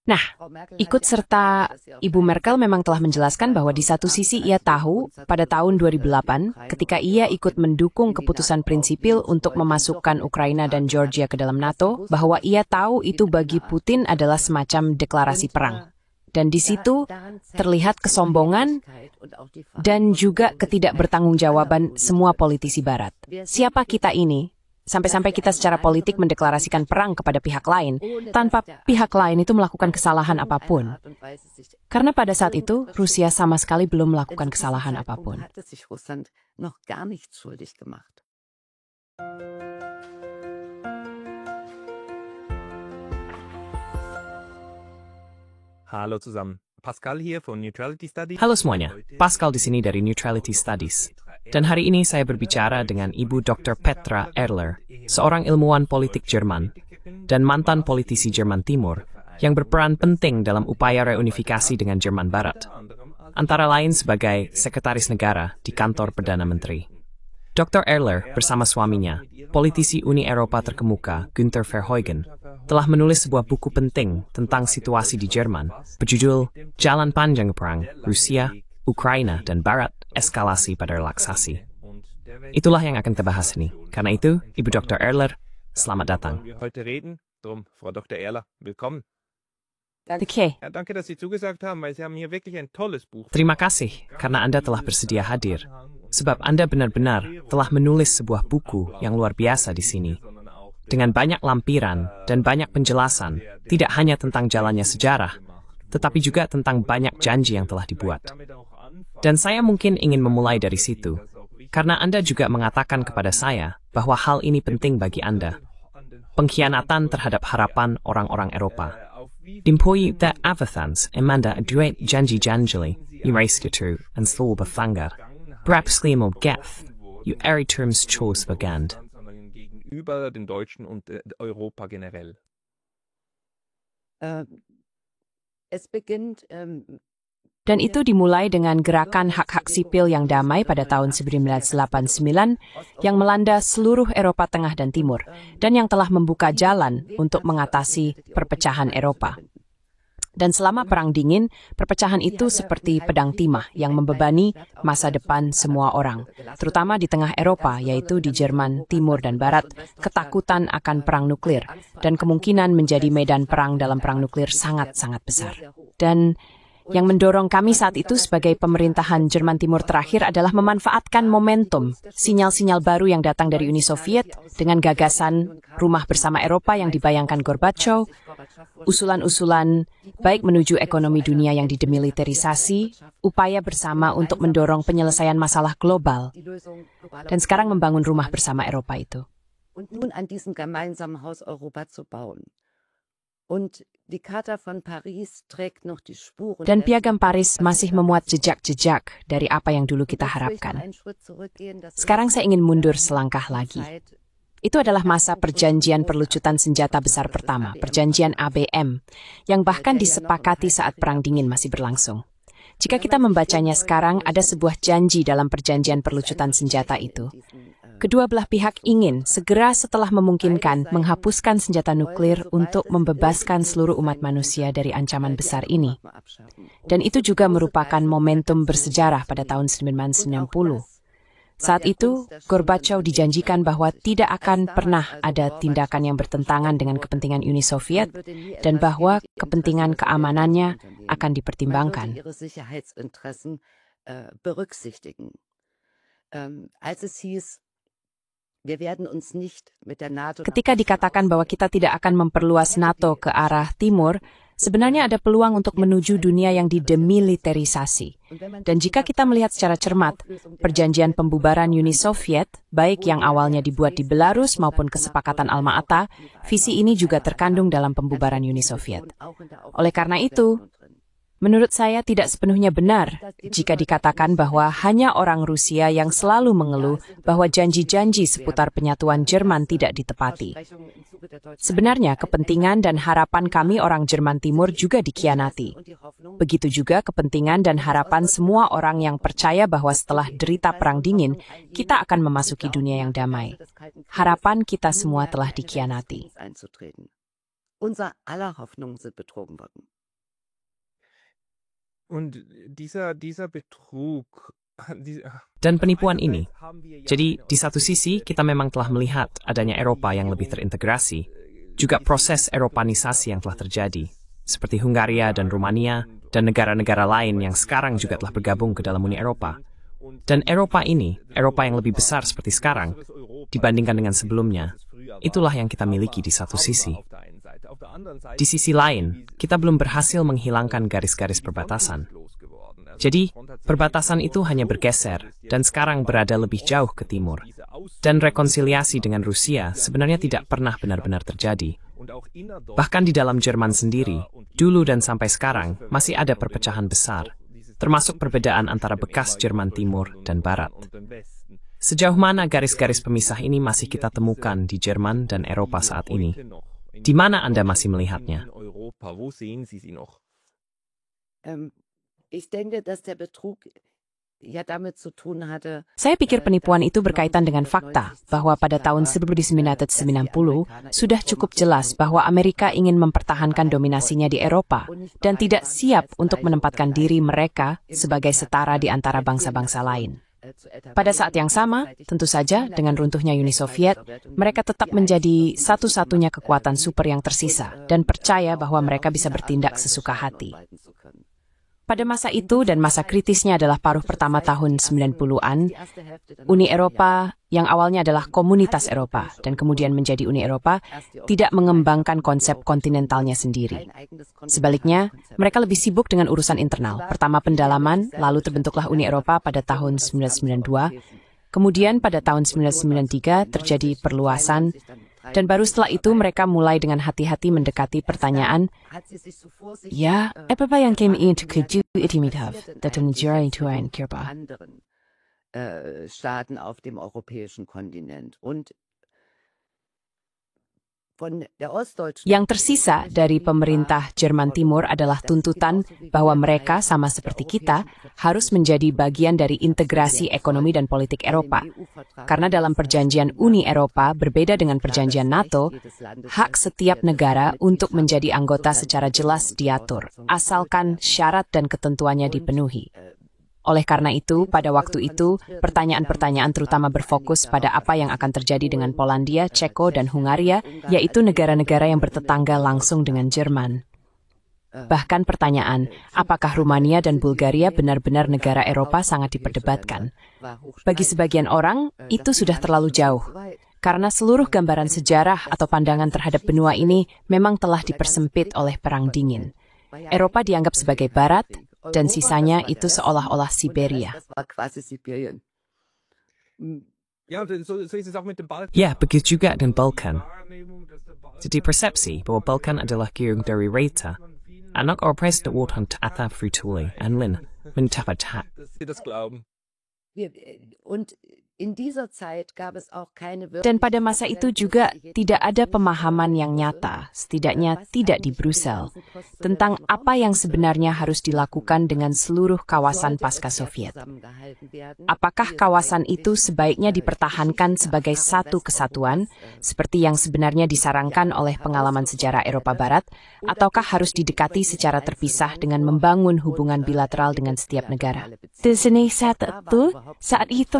Nah, ikut serta Ibu Merkel memang telah menjelaskan bahwa di satu sisi ia tahu pada tahun 2008 ketika ia ikut mendukung keputusan prinsipil untuk memasukkan Ukraina dan Georgia ke dalam NATO, bahwa ia tahu itu bagi Putin adalah semacam deklarasi perang. Dan di situ terlihat kesombongan dan juga ketidakbertanggungjawaban semua politisi Barat. Siapa kita ini? Sampai-sampai kita secara politik mendeklarasikan perang kepada pihak lain, tanpa pihak lain itu melakukan kesalahan apapun. Karena pada saat itu, Rusia sama sekali belum melakukan kesalahan apapun. Halo zusammen, Pascal hier von Neutrality Studies. Halo semuanya, Pascal di sini dari Neutrality Studies. Dan hari ini saya berbicara dengan Ibu Dr. Petra Erler, seorang ilmuwan politik Jerman dan mantan politisi Jerman Timur yang berperan penting dalam upaya reunifikasi dengan Jerman Barat, antara lain sebagai sekretaris negara di kantor Perdana Menteri. Dr. Erler bersama suaminya, politisi Uni Eropa terkemuka Günther Verheugen, telah menulis sebuah buku penting tentang situasi di Jerman berjudul Jalan Panjang Perang Rusia, Ukraina, dan Barat, eskalasi pada relaksasi. Itulah yang akan kita bahas ini. Karena itu, Ibu Dr. Erler, selamat datang. Frau Dr. Erler, willkommen. Oke. Ja, danke, dass Sie zugesagt haben, weil Sie haben hier wirklich ein tolles Buch. Terima kasih karena Anda telah bersedia hadir. Sebab Anda benar-benar telah menulis sebuah buku yang luar biasa di sini. Dengan banyak lampiran dan banyak penjelasan, tidak hanya tentang jalannya sejarah, tetapi juga tentang banyak janji yang telah dibuat. Dan saya mungkin ingin memulai dari situ, karena Anda juga mengatakan kepada saya bahwa hal ini penting bagi Anda. Pengkhianatan terhadap harapan orang-orang Eropa. Dimpoyi that avathans emanda duet janji-janjili, Jurejskatu, and Thor Bethangar. Brapsliemo Geth, you eri terms chose begand. Über den Deutschen und Europa generell. Dan itu dimulai dengan gerakan hak-hak sipil yang damai pada tahun 1989 yang melanda seluruh Eropa Tengah dan Timur, dan yang telah membuka jalan untuk mengatasi perpecahan Eropa. Dan selama Perang Dingin, perpecahan itu seperti pedang timah yang membebani masa depan semua orang, terutama di tengah Eropa, yaitu di Jerman Timur dan Barat, ketakutan akan perang nuklir, dan kemungkinan menjadi medan perang dalam perang nuklir sangat-sangat besar. Dan yang mendorong kami saat itu sebagai pemerintahan Jerman Timur terakhir adalah memanfaatkan momentum, sinyal-sinyal baru yang datang dari Uni Soviet dengan gagasan rumah bersama Eropa yang dibayangkan Gorbachev, usulan-usulan baik menuju ekonomi dunia yang didemilitarisasi, upaya bersama untuk mendorong penyelesaian masalah global, dan sekarang membangun rumah bersama Eropa itu. Dan Piagam Paris masih memuat jejak-jejak dari apa yang dulu kita harapkan. Sekarang saya ingin mundur selangkah lagi. Itu adalah masa perjanjian perlucutan senjata besar pertama, perjanjian ABM, yang bahkan disepakati saat Perang Dingin masih berlangsung. Jika kita membacanya sekarang, ada sebuah janji dalam perjanjian perlucutan senjata itu. Kedua belah pihak ingin segera setelah memungkinkan menghapuskan senjata nuklir untuk membebaskan seluruh umat manusia dari ancaman besar ini. Dan itu juga merupakan momentum bersejarah pada tahun 1990. Saat itu, Gorbachev dijanjikan bahwa tidak akan pernah ada tindakan yang bertentangan dengan kepentingan Uni Soviet dan bahwa kepentingan keamanannya akan dipertimbangkan. Ketika dikatakan bahwa kita tidak akan memperluas NATO ke arah timur, sebenarnya ada peluang untuk menuju dunia yang didemilitarisasi. Dan jika kita melihat secara cermat, perjanjian pembubaran Uni Soviet, baik yang awalnya dibuat di Belarus maupun kesepakatan Alma-Ata, visi ini juga terkandung dalam pembubaran Uni Soviet. Oleh karena itu, menurut saya tidak sepenuhnya benar jika dikatakan bahwa hanya orang Rusia yang selalu mengeluh bahwa janji-janji seputar penyatuan Jerman tidak ditepati. Sebenarnya kepentingan dan harapan kami orang Jerman Timur juga dikhianati. Begitu juga kepentingan dan harapan semua orang yang percaya bahwa setelah derita Perang Dingin, kita akan memasuki dunia yang damai. Harapan kita semua telah dikhianati. Unser aller Hoffnungen sind betrogen worden. Und dieser Betrug, Dan penipuan ini. Jadi, di satu sisi, kita memang telah melihat adanya Eropa yang lebih terintegrasi, juga proses Eropanisasi yang telah terjadi, seperti Hungaria dan Rumania, dan negara-negara lain yang sekarang juga telah bergabung ke dalam Uni Eropa. Dan Eropa ini, Eropa yang lebih besar seperti sekarang, dibandingkan dengan sebelumnya, itulah yang kita miliki di satu sisi. Di sisi lain, kita belum berhasil menghilangkan garis-garis perbatasan. Jadi, perbatasan itu hanya bergeser, dan sekarang berada lebih jauh ke timur. Dan rekonsiliasi dengan Rusia sebenarnya tidak pernah benar-benar terjadi. Bahkan di dalam Jerman sendiri, dulu dan sampai sekarang, masih ada perpecahan besar, termasuk perbedaan antara bekas Jerman Timur dan Barat. Sejauh mana garis-garis pemisah ini masih kita temukan di Jerman dan Eropa saat ini? Di mana Anda masih melihatnya? Ich denke, dass der Betrug ja damit zu tun hatte. Saya pikir penipuan itu berkaitan dengan fakta bahwa pada tahun 1990 sudah cukup jelas bahwa Amerika ingin mempertahankan dominasinya di Eropa dan tidak siap untuk menempatkan diri mereka sebagai setara di antara bangsa-bangsa lain. Pada saat yang sama, tentu saja dengan runtuhnya Uni Soviet, mereka tetap menjadi satu-satunya kekuatan super yang tersisa dan percaya bahwa mereka bisa bertindak sesuka hati. Pada masa itu dan masa kritisnya adalah paruh pertama tahun 90-an, Uni Eropa yang awalnya adalah Komunitas Eropa dan kemudian menjadi Uni Eropa tidak mengembangkan konsep kontinentalnya sendiri. Sebaliknya, mereka lebih sibuk dengan urusan internal. Pertama pendalaman, lalu terbentuklah Uni Eropa pada tahun 1992. Kemudian pada tahun 1993 terjadi perluasan. Dan baru setelah itu mereka mulai dengan hati-hati mendekati pertanyaan, ya, apa yang kami ingin tuju itimidhav, datang negara itu yang kirpa. Staaten auf dem europäischen Kontinent. Und yang tersisa dari pemerintah Jerman Timur adalah tuntutan bahwa mereka, sama seperti kita, harus menjadi bagian dari integrasi ekonomi dan politik Eropa. Karena dalam perjanjian Uni Eropa, berbeda dengan perjanjian NATO, hak setiap negara untuk menjadi anggota secara jelas diatur, asalkan syarat dan ketentuannya dipenuhi. Oleh karena itu, pada waktu itu, pertanyaan-pertanyaan terutama berfokus pada apa yang akan terjadi dengan Polandia, Ceko, dan Hungaria, yaitu negara-negara yang bertetangga langsung dengan Jerman. Bahkan pertanyaan, apakah Rumania dan Bulgaria benar-benar negara Eropa sangat diperdebatkan. Bagi sebagian orang, itu sudah terlalu jauh. Karena seluruh gambaran sejarah atau pandangan terhadap benua ini memang telah dipersempit oleh Perang Dingin. Eropa dianggap sebagai Barat, dan sisanya itu seolah-olah Siberia. Ya, begitu juga dengan Balkan. Jadi persepsi bahwa Balkan adalah giung dari Reta, anak Orpres de Wotan Tata Frutuli, Anlin, mendapat hak. Dan pada masa itu juga tidak ada pemahaman yang nyata, setidaknya tidak di Brussel, tentang apa yang sebenarnya harus dilakukan dengan seluruh kawasan pasca Soviet. Apakah kawasan itu sebaiknya dipertahankan sebagai satu kesatuan, seperti yang sebenarnya disarankan oleh pengalaman sejarah Eropa Barat, ataukah harus didekati secara terpisah dengan membangun hubungan bilateral dengan setiap negara? Saat itu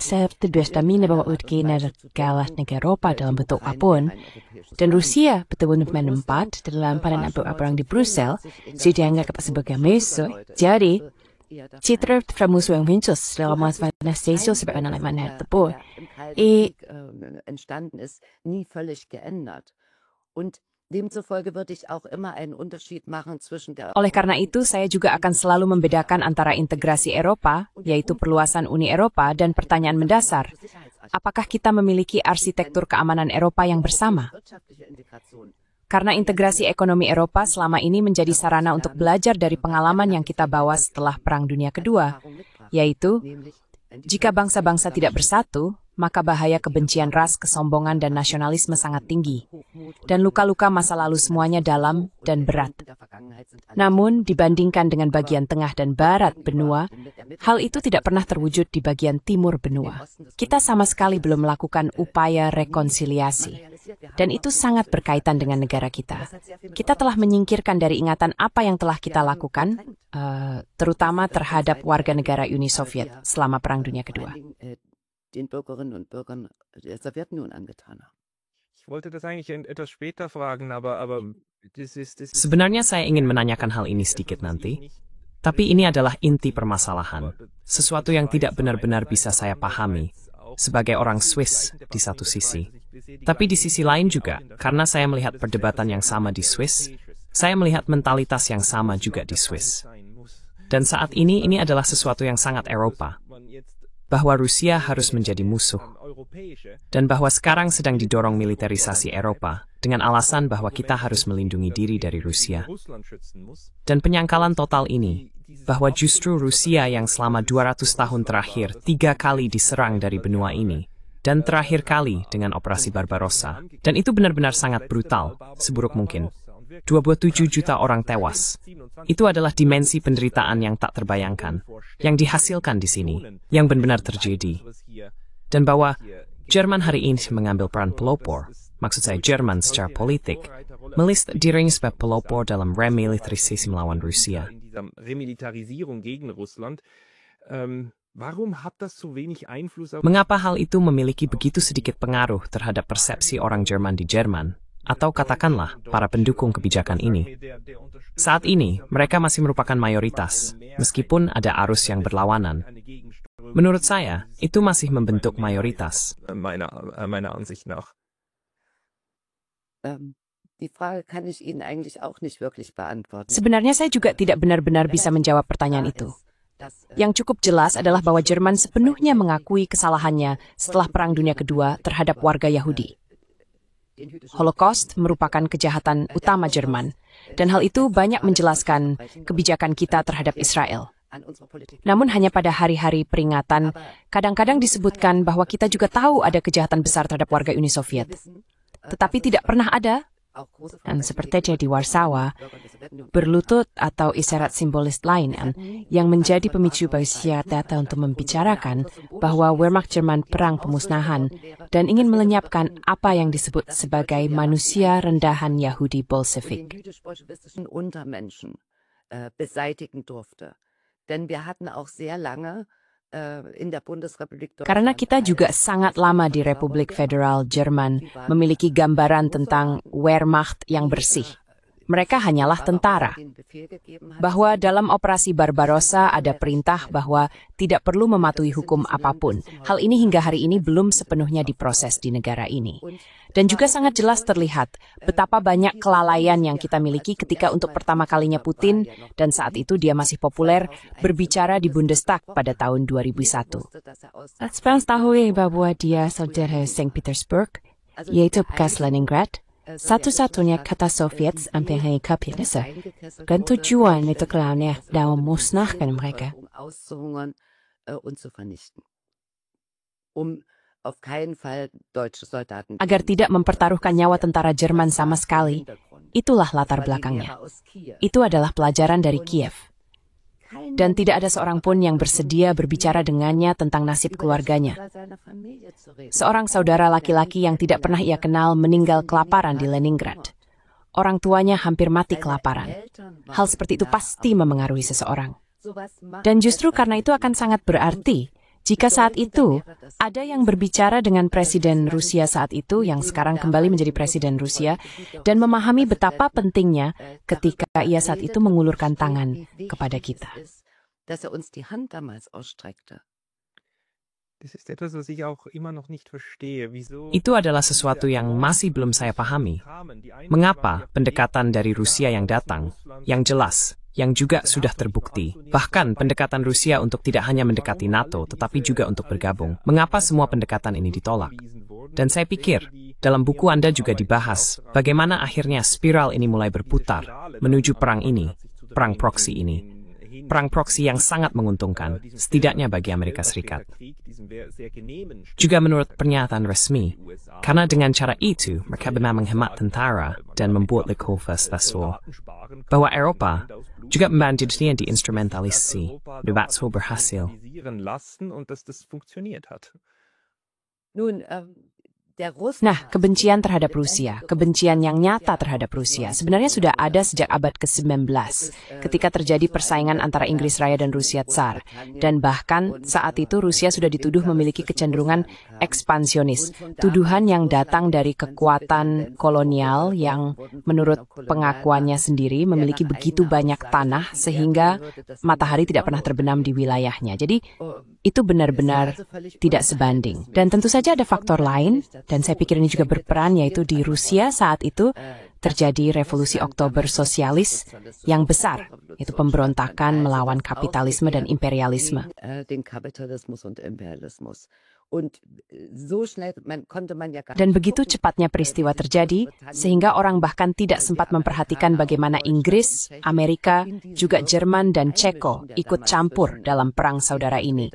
seperti Bestamina bahwa Ukraina kalah negara Eropa dalam bentuk apapun, dan Rusia betul-betul menempat dalam pada apa yang di Brussel, dianggap sebagai musuh. Jadi, citra musuh yang muncul selama Anastasio sebagai anak mana tersebut, entstanden ist, nie völlig geändert. Und demzufolge würde ich auch immer einen Unterschied machen zwischen der. Oleh karena itu, saya juga akan selalu membedakan antara integrasi Eropa, yaitu perluasan Uni Eropa, dan pertanyaan mendasar. Apakah kita memiliki arsitektur keamanan Eropa yang bersama? Karena integrasi ekonomi Eropa selama ini menjadi sarana untuk belajar dari pengalaman yang kita bawa setelah Perang Dunia Kedua, yaitu, jika bangsa-bangsa tidak bersatu, maka bahaya kebencian ras, kesombongan, dan nasionalisme sangat tinggi. Dan luka-luka masa lalu semuanya dalam dan berat. Namun, dibandingkan dengan bagian tengah dan barat benua, hal itu tidak pernah terwujud di bagian timur benua. Kita sama sekali belum melakukan upaya rekonsiliasi. Dan itu sangat berkaitan dengan negara kita. Kita telah menyingkirkan dari ingatan apa yang telah kita lakukan, terutama terhadap warga negara Uni Soviet selama Perang Dunia Kedua. Den Bürgerinnen und Bürgern der Sowjetunion angetan haben. Ich wollte das eigentlich etwas später fragen, aber das ist Sebenarnya saya ingin menanyakan hal ini sedikit nanti, tapi ini adalah inti permasalahan, sesuatu yang tidak benar-benar bisa saya pahami sebagai orang Swiss di satu sisi. Tapi di sisi lain juga, karena saya melihat perdebatan yang sama di Swiss, saya melihat mentalitas yang sama juga di Swiss. Dan saat ini adalah sesuatu yang sangat Eropa, bahwa Rusia harus menjadi musuh, dan bahwa sekarang sedang didorong militerisasi Eropa dengan alasan bahwa kita harus melindungi diri dari Rusia. Dan penyangkalan total ini, bahwa justru Rusia yang selama 200 tahun terakhir 3 kali diserang dari benua ini, dan terakhir kali dengan Operasi Barbarossa, dan itu benar-benar sangat brutal, seburuk mungkin. 27 juta orang tewas. Itu adalah dimensi penderitaan yang tak terbayangkan, yang dihasilkan di sini, yang benar-benar terjadi. Dan bahwa Jerman hari ini mengambil peran pelopor, maksud saya Jerman secara politik, melist dirinya sebagai pelopor dalam remilitarisasi melawan Rusia. Mengapa hal itu memiliki begitu sedikit pengaruh terhadap persepsi orang Jerman di Jerman? Atau katakanlah para pendukung kebijakan ini. Saat ini, mereka masih merupakan mayoritas, meskipun ada arus yang berlawanan. Menurut saya, itu masih membentuk mayoritas. meiner Ansicht nach. Die Frage kann ich Ihnen eigentlich auch nicht wirklich beantworten. Sebenarnya saya juga tidak benar-benar bisa menjawab pertanyaan itu. Yang cukup jelas adalah bahwa Jerman sepenuhnya mengakui kesalahannya setelah Perang Dunia Kedua terhadap warga Yahudi. Holocaust merupakan kejahatan utama Jerman, dan hal itu banyak menjelaskan kebijakan kita terhadap Israel. Namun hanya pada hari-hari peringatan, kadang-kadang disebutkan bahwa kita juga tahu ada kejahatan besar terhadap warga Uni Soviet. Tetapi tidak pernah ada, dan seperti di Warsawa, berlutut atau isyarat simbolis lain yang menjadi pemicu bagi data untuk membicarakan bahwa Wehrmacht Jerman perang pemusnahan dan ingin melenyapkan apa yang disebut sebagai manusia rendahan Yahudi Bolshevik. Beseitigen durfte. Denn wir hatten auch sehr lange Karena kita juga sangat lama di Republik Federal Jerman memiliki gambaran tentang Wehrmacht yang bersih. Mereka hanyalah tentara. Bahwa dalam operasi Barbarossa ada perintah bahwa tidak perlu mematuhi hukum apapun. Hal ini hingga hari ini belum sepenuhnya diproses di negara ini. Dan juga sangat jelas terlihat betapa banyak kelalaian yang kita miliki ketika untuk pertama kalinya Putin, dan saat itu dia masih populer, berbicara di Bundestag pada tahun 2001. Sekarang tahu bahwa dia saudara St. Petersburg, yaitu bekas Leningrad, satu-satunya kata Soviet hampir kapitalisme, dan tujuan itu kelaunya dan memusnahkan mereka. Agar tidak mempertaruhkan nyawa tentara Jerman sama sekali, itulah latar belakangnya. Itu adalah pelajaran dari Kiev. Dan tidak ada seorang pun yang bersedia berbicara dengannya tentang nasib keluarganya. Seorang saudara laki-laki yang tidak pernah ia kenal meninggal kelaparan di Leningrad. Orang tuanya hampir mati kelaparan. Hal seperti itu pasti memengaruhi seseorang. Dan justru karena itu akan sangat berarti jika saat itu ada yang berbicara dengan Presiden Rusia saat itu, yang sekarang kembali menjadi Presiden Rusia, dan memahami betapa pentingnya ketika ia saat itu mengulurkan tangan kepada kita. Itu adalah sesuatu yang masih belum saya pahami. Mengapa pendekatan dari Rusia yang datang, yang jelas, yang juga sudah terbukti, bahkan pendekatan Rusia untuk tidak hanya mendekati NATO, tetapi juga untuk bergabung. Mengapa semua pendekatan ini ditolak? Dan saya pikir, dalam buku Anda juga dibahas, bagaimana akhirnya spiral ini mulai berputar, menuju perang ini, perang proksi ini. perang proksi yang sangat menguntungkan, setidaknya bagi Amerika Serikat. Juga menurut pernyataan resmi, karena dengan cara itu mereka benar menghemat tentara dan membuat the First War, bahwa Eropa juga membantu dirinya diinstrumentalisasi, Debatso berhasil. Nah, kebencian terhadap Rusia, kebencian yang nyata terhadap Rusia, sebenarnya sudah ada sejak abad ke-19, ketika terjadi persaingan antara Inggris Raya dan Rusia Tsar. Dan bahkan saat itu Rusia sudah dituduh memiliki kecenderungan ekspansionis, tuduhan yang datang dari kekuatan kolonial yang menurut pengakuannya sendiri memiliki begitu banyak tanah sehingga matahari tidak pernah terbenam di wilayahnya. Jadi itu benar-benar tidak sebanding. Dan tentu saja ada faktor lain, dan saya pikir ini juga berperan, yaitu di Rusia saat itu terjadi revolusi Oktober sosialis yang besar, yaitu pemberontakan melawan kapitalisme dan imperialisme. Dan begitu cepatnya peristiwa terjadi, sehingga orang bahkan tidak sempat memperhatikan bagaimana Inggris, Amerika, juga Jerman dan Ceko ikut campur dalam perang saudara ini,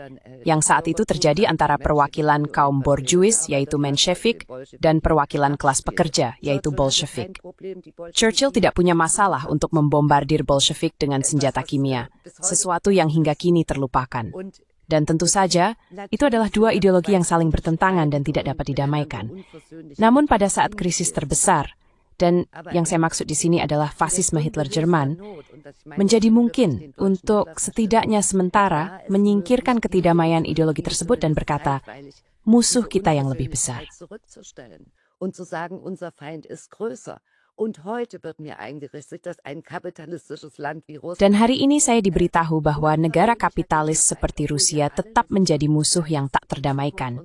yang saat itu terjadi antara perwakilan kaum borjuis, yaitu Menshevik, dan perwakilan kelas pekerja, yaitu Bolshevik. Churchill tidak punya masalah untuk membombardir Bolshevik dengan senjata kimia, sesuatu yang hingga kini terlupakan. Dan tentu saja, itu adalah dua ideologi yang saling bertentangan dan tidak dapat didamaikan. Namun pada saat krisis terbesar, dan yang saya maksud di sini adalah fasisme Hitler Jerman, menjadi mungkin untuk setidaknya sementara menyingkirkan ketidakmaian ideologi tersebut dan berkata, musuh kita yang lebih besar. Dan hari ini saya diberitahu bahwa negara kapitalis seperti Rusia tetap menjadi musuh yang tak terdamaikan.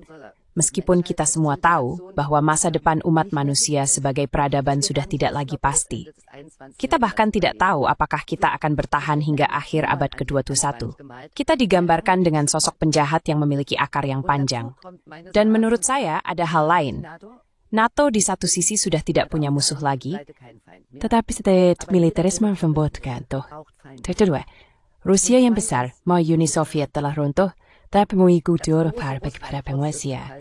Meskipun kita semua tahu bahwa masa depan umat manusia sebagai peradaban sudah tidak lagi pasti. Kita bahkan tidak tahu apakah kita akan bertahan hingga akhir abad ke-21. Kita digambarkan dengan sosok penjahat yang memiliki akar yang panjang. Dan menurut saya ada hal lain. NATO di satu sisi sudah tidak punya musuh lagi, tetapi setelah militerisme membutkan tuh. Kedua, Rusia yang besar, mau Uni Soviet telah runtuh, tapi mengikuti Eropa pada penguasa.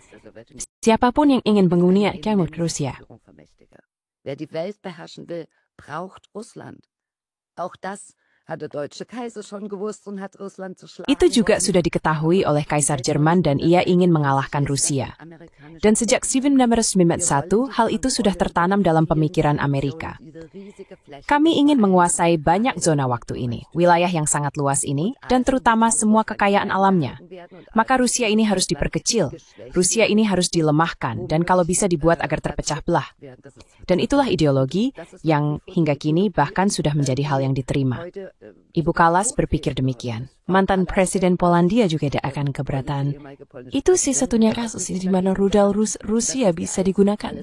Siapapun yang ingin menggunakan Rusia. Wer die Welt beherrschen will, braucht Russland. Auch das hat der deutsche Kaiser schon gewusst und hat Russland zu schlagen. Itu juga sudah diketahui oleh Kaisar Jerman dan ia ingin mengalahkan Rusia. Dan sejak 1991, hal itu sudah tertanam dalam pemikiran Amerika. Kami ingin menguasai banyak zona waktu ini, wilayah yang sangat luas ini, dan terutama semua kekayaan alamnya. Maka Rusia ini harus diperkecil, Rusia ini harus dilemahkan, dan kalau bisa dibuat agar terpecah belah. Dan itulah ideologi yang hingga kini bahkan sudah menjadi hal yang diterima. Ibu Kallas berpikir demikian. Mantan Presiden Polandia juga tidak akan keberatan. Itu sih satunya kasus di mana rudal Rusia bisa digunakan.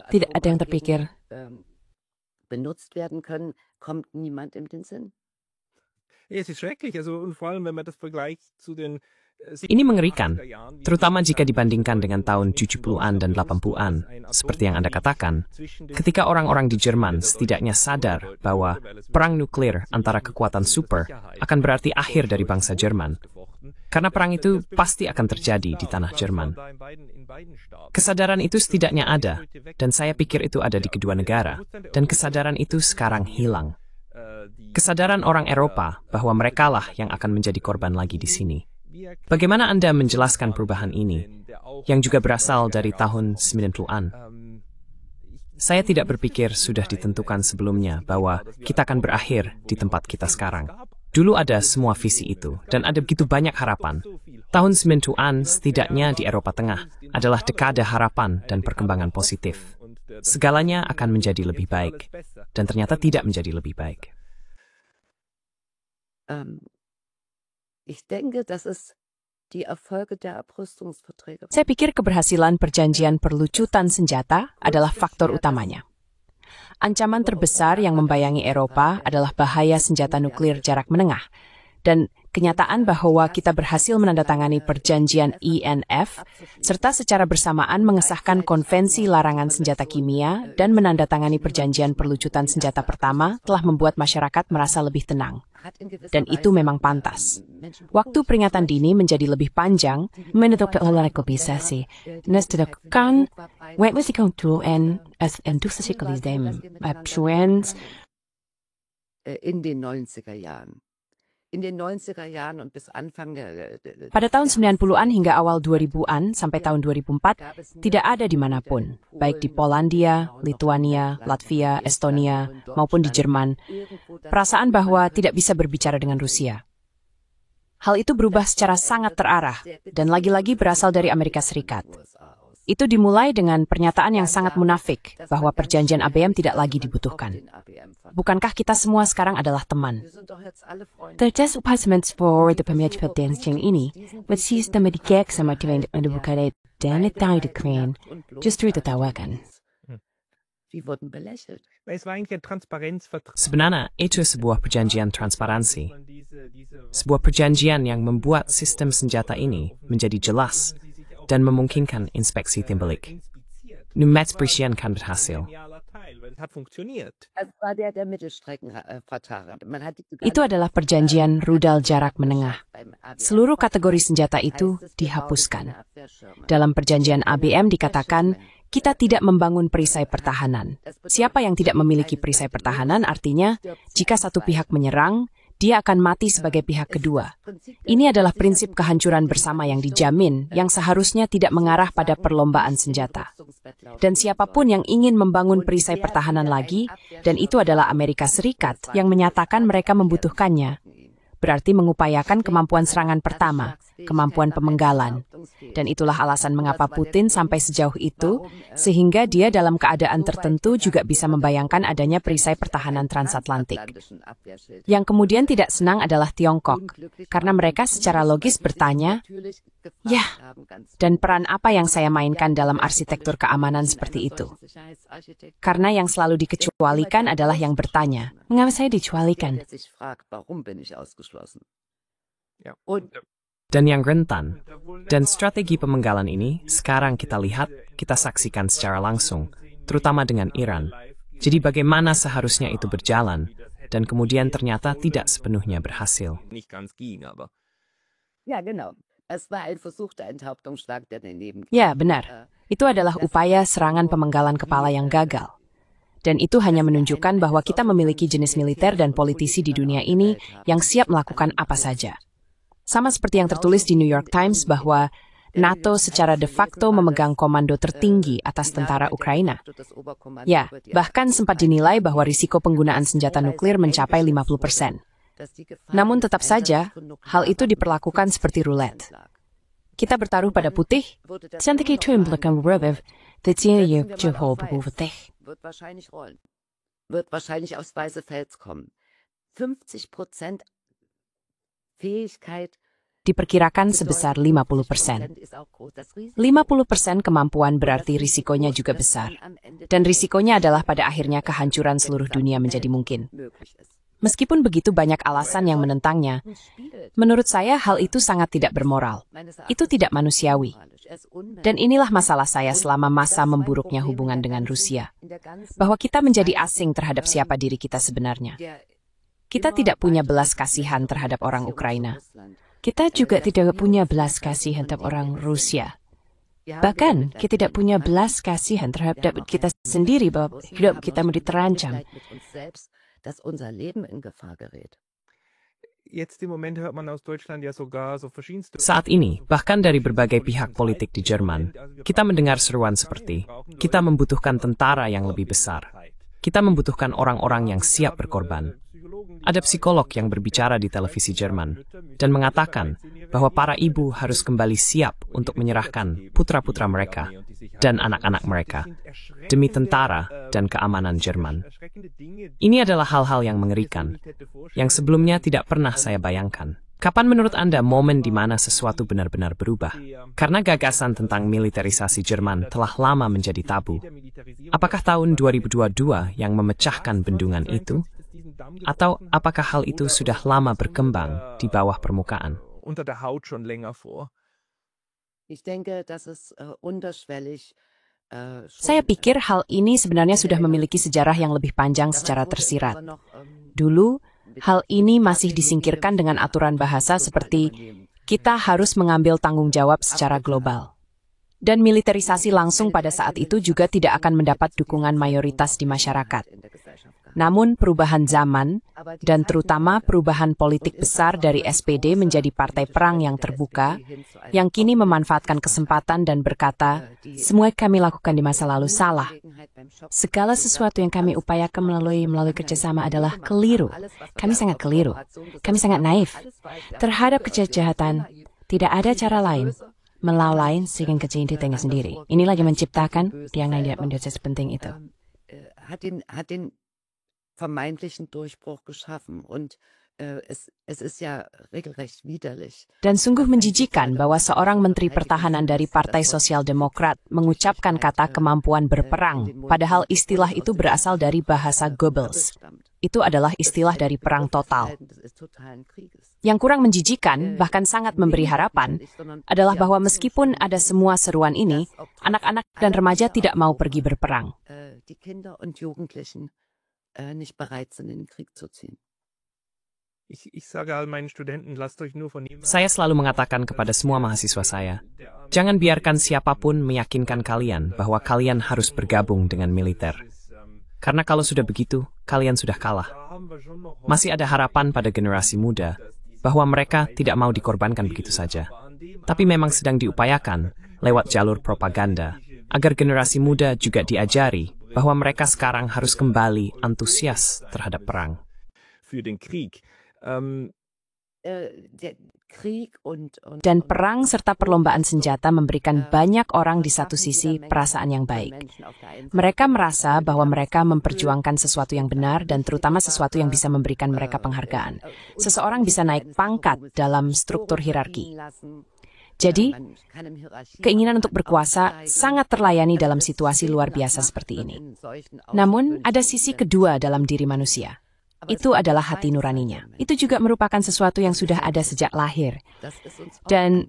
Tidak ada yang terpikir. Benutzt werden können, kommt niemand in den Sinn. Es ist schrecklich, also und vor allem wenn man das vergleicht zu den Ini mengerikan, terutama jika dibandingkan dengan tahun 70-an dan 80-an, seperti yang Anda katakan, ketika orang-orang di Jerman setidaknya sadar bahwa perang nuklir antara kekuatan super akan berarti akhir dari bangsa Jerman, karena perang itu pasti akan terjadi di tanah Jerman. Kesadaran itu setidaknya ada, dan saya pikir itu ada di kedua negara, dan kesadaran itu sekarang hilang. Kesadaran orang Eropa bahwa merekalah yang akan menjadi korban lagi di sini. Bagaimana Anda menjelaskan perubahan ini, yang juga berasal dari tahun 90-an? Saya tidak berpikir sudah ditentukan sebelumnya bahwa kita akan berakhir di tempat kita sekarang. Dulu ada semua visi itu, dan ada begitu banyak harapan. Tahun 90-an, setidaknya di Eropa Tengah, adalah dekade harapan dan perkembangan positif. Segalanya akan menjadi lebih baik, dan ternyata tidak menjadi lebih baik. Saya pikir keberhasilan perjanjian perlucutan senjata adalah faktor utamanya. Ancaman terbesar yang membayangi Eropa adalah bahaya senjata nuklir jarak menengah, dan kenyataan bahwa kita berhasil menandatangani perjanjian INF, serta secara bersamaan mengesahkan konvensi larangan senjata kimia dan menandatangani perjanjian perlucutan senjata pertama telah membuat masyarakat merasa lebih tenang. Dan itu memang pantas. Waktu peringatan dini menjadi lebih panjang, Menurut oleh globalisasi, kan wet to and as enthusiastically them friends in den 90er Jahren. In den 90er Jahren und bis Anfang pada tahun 90-an hingga awal 2000-an sampai tahun 2004, tidak ada dimanapun, baik di Polandia, Lituania, Latvia, Estonia, maupun di Jerman, perasaan bahwa tidak bisa berbicara dengan Rusia. Hal itu berubah secara sangat terarah, dan lagi-lagi berasal dari Amerika Serikat. Itu dimulai dengan pernyataan yang sangat munafik bahwa perjanjian ABM tidak lagi dibutuhkan. Bukankah kita semua sekarang adalah teman? Terus passments for the pemilihan dancing ini, masih sistem dikek sama tim yang dibuka dan tahu Ukraine, justru tertawakan. Sebenarnya itu sebuah perjanjian transparansi. Sebuah perjanjian yang membuat sistem senjata ini menjadi jelas dan memungkinkan inspeksi tim balik. Numatsprisian kan berhasil. Itu adalah perjanjian rudal jarak menengah. Seluruh kategori senjata itu dihapuskan. Dalam perjanjian ABM dikatakan, kita tidak membangun perisai pertahanan. Siapa yang tidak memiliki perisai pertahanan artinya, jika satu pihak menyerang, dia akan mati sebagai pihak kedua. Ini adalah prinsip kehancuran bersama yang dijamin, yang seharusnya tidak mengarah pada perlombaan senjata. Dan siapapun yang ingin membangun perisai pertahanan lagi, dan itu adalah Amerika Serikat yang menyatakan mereka membutuhkannya, berarti mengupayakan kemampuan serangan pertama, kemampuan pemenggalan. Dan itulah alasan mengapa Putin sampai sejauh itu, sehingga dia dalam keadaan tertentu juga bisa membayangkan adanya perisai pertahanan transatlantik. Yang kemudian tidak senang adalah Tiongkok, karena mereka secara logis bertanya, ya, dan peran apa yang saya mainkan dalam arsitektur keamanan seperti itu? Karena yang selalu dikecualikan adalah yang bertanya, mengapa saya dicualikan? Dan yang rentan, dan strategi pemenggalan ini sekarang kita lihat, kita saksikan secara langsung, terutama dengan Iran. Jadi bagaimana seharusnya itu berjalan, dan kemudian ternyata tidak sepenuhnya berhasil. Ya, benar. Itu adalah upaya serangan pemenggalan kepala yang gagal. Dan itu hanya menunjukkan bahwa kita memiliki jenis militer dan politisi di dunia ini yang siap melakukan apa saja. Sama seperti yang tertulis di New York Times bahwa NATO secara de facto memegang komando tertinggi atas tentara Ukraina. Ya, bahkan sempat dinilai bahwa risiko penggunaan senjata nuklir mencapai 50%. Namun tetap saja, hal itu diperlakukan seperti roulette. Kita bertaruh pada putih, Santik itu implikan berubah, tetapi jauh berubah. Wird wahrscheinlich aufs weiße Feld kommen. 50% Fähigkeit diperkirakan sebesar 50%. 50% kemampuan berarti risikonya juga besar. Dan risikonya adalah pada akhirnya kehancuran seluruh dunia menjadi mungkin. Meskipun begitu banyak alasan yang menentangnya, menurut saya hal itu sangat tidak bermoral. Itu tidak manusiawi. Dan inilah masalah saya selama masa memburuknya hubungan dengan Rusia. Bahwa kita menjadi asing terhadap siapa diri kita sebenarnya. Kita tidak punya belas kasihan terhadap orang Ukraina. Kita juga tidak punya belas kasihan terhadap orang Rusia. Bahkan, kita tidak punya belas kasihan terhadap kita sendiri bahwa hidup kita menjadi terancam. Saat ini, bahkan dari berbagai pihak politik di Jerman, kita mendengar seruan seperti, kita membutuhkan tentara yang lebih besar. Kita membutuhkan orang-orang yang siap berkorban. Ada psikolog yang berbicara di televisi Jerman dan mengatakan bahwa para ibu harus kembali siap untuk menyerahkan putra-putra mereka dan anak-anak mereka demi tentara dan keamanan Jerman. Ini adalah hal-hal yang mengerikan, yang sebelumnya tidak pernah saya bayangkan. Kapan menurut Anda momen di mana sesuatu benar-benar berubah? Karena gagasan tentang militerisasi Jerman telah lama menjadi tabu. Apakah tahun 2022 yang memecahkan bendungan itu? Atau apakah hal itu sudah lama berkembang di bawah permukaan? Saya pikir hal ini sebenarnya sudah memiliki sejarah yang lebih panjang secara tersirat. Dulu, hal ini masih disingkirkan dengan aturan bahasa seperti kita harus mengambil tanggung jawab secara global. Dan militerisasi langsung pada saat itu juga tidak akan mendapat dukungan mayoritas di masyarakat. Namun perubahan zaman, dan terutama perubahan politik besar dari SPD menjadi partai perang yang terbuka, yang kini memanfaatkan kesempatan dan berkata, semua yang kami lakukan di masa lalu salah. Segala sesuatu yang kami upayakan melalui kerjasama adalah keliru. Kami sangat keliru. Kami sangat naif. Terhadap kejahatan, tidak ada cara lain melawan sehingga kejahatan sendiri. Ini lagi menciptakan yang tidak menjadi sepenting itu. Vermeintlichen Durchbruch geschaffen und es ist ja regelrecht widerlich. Dan sungguh menjijikan bahwa seorang menteri pertahanan dari Partai Sosial Demokrat mengucapkan kata kemampuan berperang, padahal istilah itu berasal dari bahasa Goebbels. Itu adalah istilah dari perang total. Yang kurang menjijikan, bahkan sangat memberi harapan, adalah bahwa meskipun ada semua seruan ini, anak-anak dan remaja tidak mau pergi berperang. Nicht bereit sind, in den Krieg zu ziehen. Ich sage all meinen Studenten, lasst euch nur von ihm. Saya selalu mengatakan kepada semua mahasiswa saya, jangan biarkan siapapun meyakinkan kalian bahwa kalian harus bergabung dengan militer. Karena kalau sudah begitu, kalian sudah kalah. Masih ada harapan pada generasi muda bahwa mereka tidak mau dikorbankan begitu saja. Tapi memang sedang diupayakan lewat jalur propaganda agar generasi muda juga diajari bahwa mereka sekarang harus kembali antusias terhadap perang. Dan perang serta perlombaan senjata memberikan banyak orang di satu sisi perasaan yang baik. Mereka merasa bahwa mereka memperjuangkan sesuatu yang benar dan terutama sesuatu yang bisa memberikan mereka penghargaan. Seseorang bisa naik pangkat dalam struktur hierarki. Jadi, keinginan untuk berkuasa sangat terlayani dalam situasi luar biasa seperti ini. Namun, ada sisi kedua dalam diri manusia. Itu adalah hati nuraninya. Itu juga merupakan sesuatu yang sudah ada sejak lahir. Dan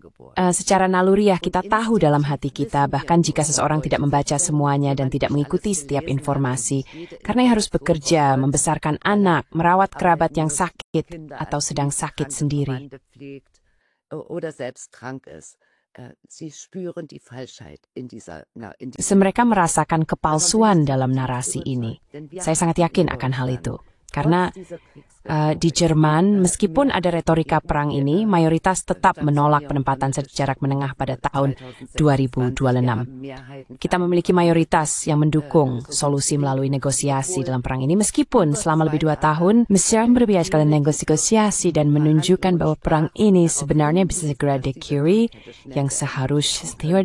secara naluriah kita tahu dalam hati kita, bahkan jika seseorang tidak membaca semuanya dan tidak mengikuti setiap informasi, karena harus bekerja, membesarkan anak, merawat kerabat yang sakit atau sedang sakit sendiri. Mereka merasakan kepalsuan dalam narasi ini. Saya sangat yakin akan hal itu. Karena di Jerman, meskipun ada retorika perang ini, mayoritas tetap menolak penempatan jarak menengah pada tahun 2026. Kita memiliki mayoritas yang mendukung solusi melalui negosiasi dalam perang ini, meskipun selama lebih 2 tahun, Mesir berbiasa negosiasi dan menunjukkan bahwa perang ini sebenarnya bisa segera diakhiri, yang seharusnya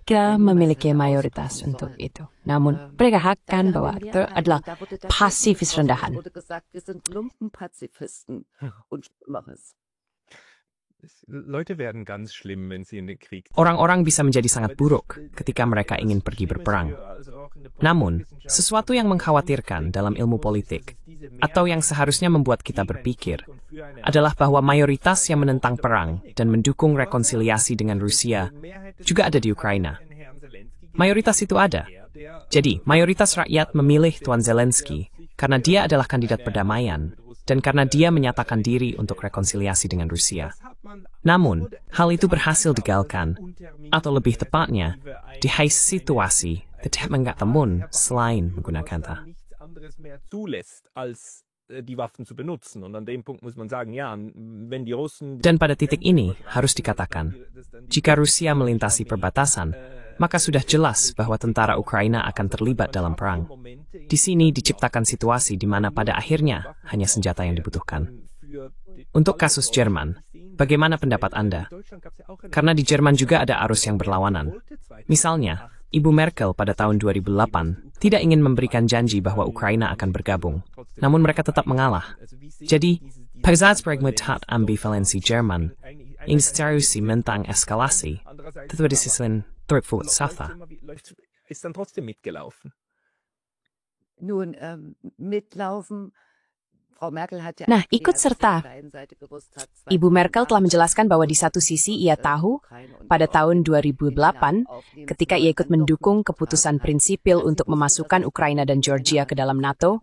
kita memiliki mayoritas untuk itu. Namun, mereka akan bahwa itu adalah pasifis rendahan. Orang-orang bisa menjadi sangat buruk ketika mereka ingin pergi berperang. Namun, sesuatu yang mengkhawatirkan dalam ilmu politik, atau yang seharusnya membuat kita berpikir, adalah bahwa mayoritas yang menentang perang dan mendukung rekonsiliasi dengan Rusia juga ada di Ukraina. Mayoritas itu ada. Jadi, mayoritas rakyat memilih Tuan Zelensky karena dia adalah kandidat perdamaian dan karena dia menyatakan diri untuk rekonsiliasi dengan Rusia. Namun, hal itu berhasil digagalkan, atau lebih tepatnya, di situasi tidak mengatakan selain menggunakan ta. Dan pada titik ini harus dikatakan, jika Rusia melintasi perbatasan, maka sudah jelas bahwa tentara Ukraina akan terlibat dalam perang. Di sini diciptakan situasi di mana pada akhirnya hanya senjata yang dibutuhkan. Untuk kasus Jerman, bagaimana pendapat Anda? Karena di Jerman juga ada arus yang berlawanan. Misalnya, Ibu Merkel pada tahun 2008 tidak ingin memberikan janji bahwa Ukraina akan bergabung, namun mereka tetap mengalah. Jadi, Persatsprägmutat ambivalensi Jerman, institusi mentang eskalasi, tetap di sisi Safa. Nah, ikut serta. Ibu Merkel telah menjelaskan bahwa di satu sisi ia tahu pada tahun 2008 ketika ia ikut mendukung keputusan prinsipil untuk memasukkan Ukraina dan Georgia ke dalam NATO,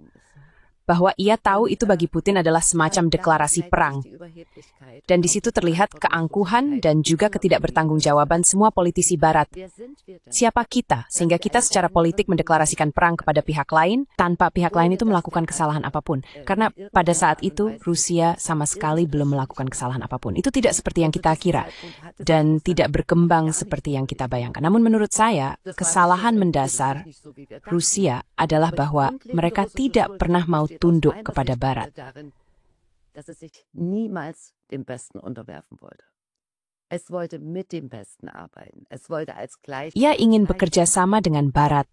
bahwa ia tahu itu bagi Putin adalah semacam deklarasi perang. Dan di situ terlihat keangkuhan dan juga ketidakbertanggungjawaban semua politisi Barat. Siapa kita, sehingga kita secara politik mendeklarasikan perang kepada pihak lain, tanpa pihak lain itu melakukan kesalahan apapun. Karena pada saat itu, Rusia sama sekali belum melakukan kesalahan apapun. Itu tidak seperti yang kita kira, dan tidak berkembang seperti yang kita bayangkan. Namun menurut saya, kesalahan mendasar Rusia adalah bahwa mereka tidak pernah mau tunduk kepada Barat. Dass es sich niemals dem Westen unterwerfen wollte. Es wollte mit dem Westen arbeiten. Es wollte als Ia ingin bekerja sama dengan Barat.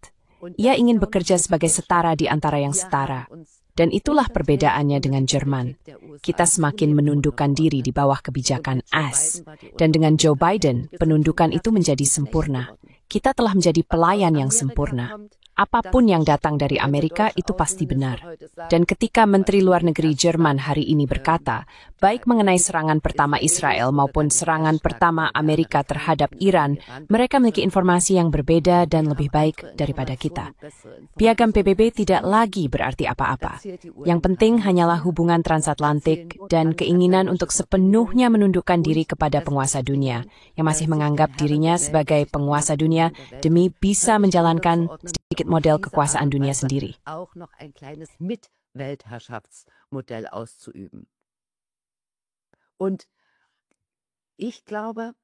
Ia ingin bekerja sebagai setara di antara yang setara. Dan itulah perbedaannya dengan Jerman. Kita semakin menundukkan diri di bawah kebijakan AS. Dan dengan Joe Biden, penundukan itu menjadi sempurna. Kita telah menjadi pelayan yang sempurna. Apapun yang datang dari Amerika itu pasti benar. Dan ketika Menteri Luar Negeri Jerman hari ini berkata, baik mengenai serangan pertama Israel maupun serangan pertama Amerika terhadap Iran, mereka memiliki informasi yang berbeda dan lebih baik daripada kita. Piagam PBB tidak lagi berarti apa-apa. Yang penting hanyalah hubungan transatlantik dan keinginan untuk sepenuhnya menundukkan diri kepada penguasa dunia, yang masih menganggap dirinya sebagai penguasa dunia demi bisa menjalankan sedikit model kekuasaan dunia sendiri. Auch noch ein kleines Mitweltherrschaftsmodell auszuüben. Und ich glaube,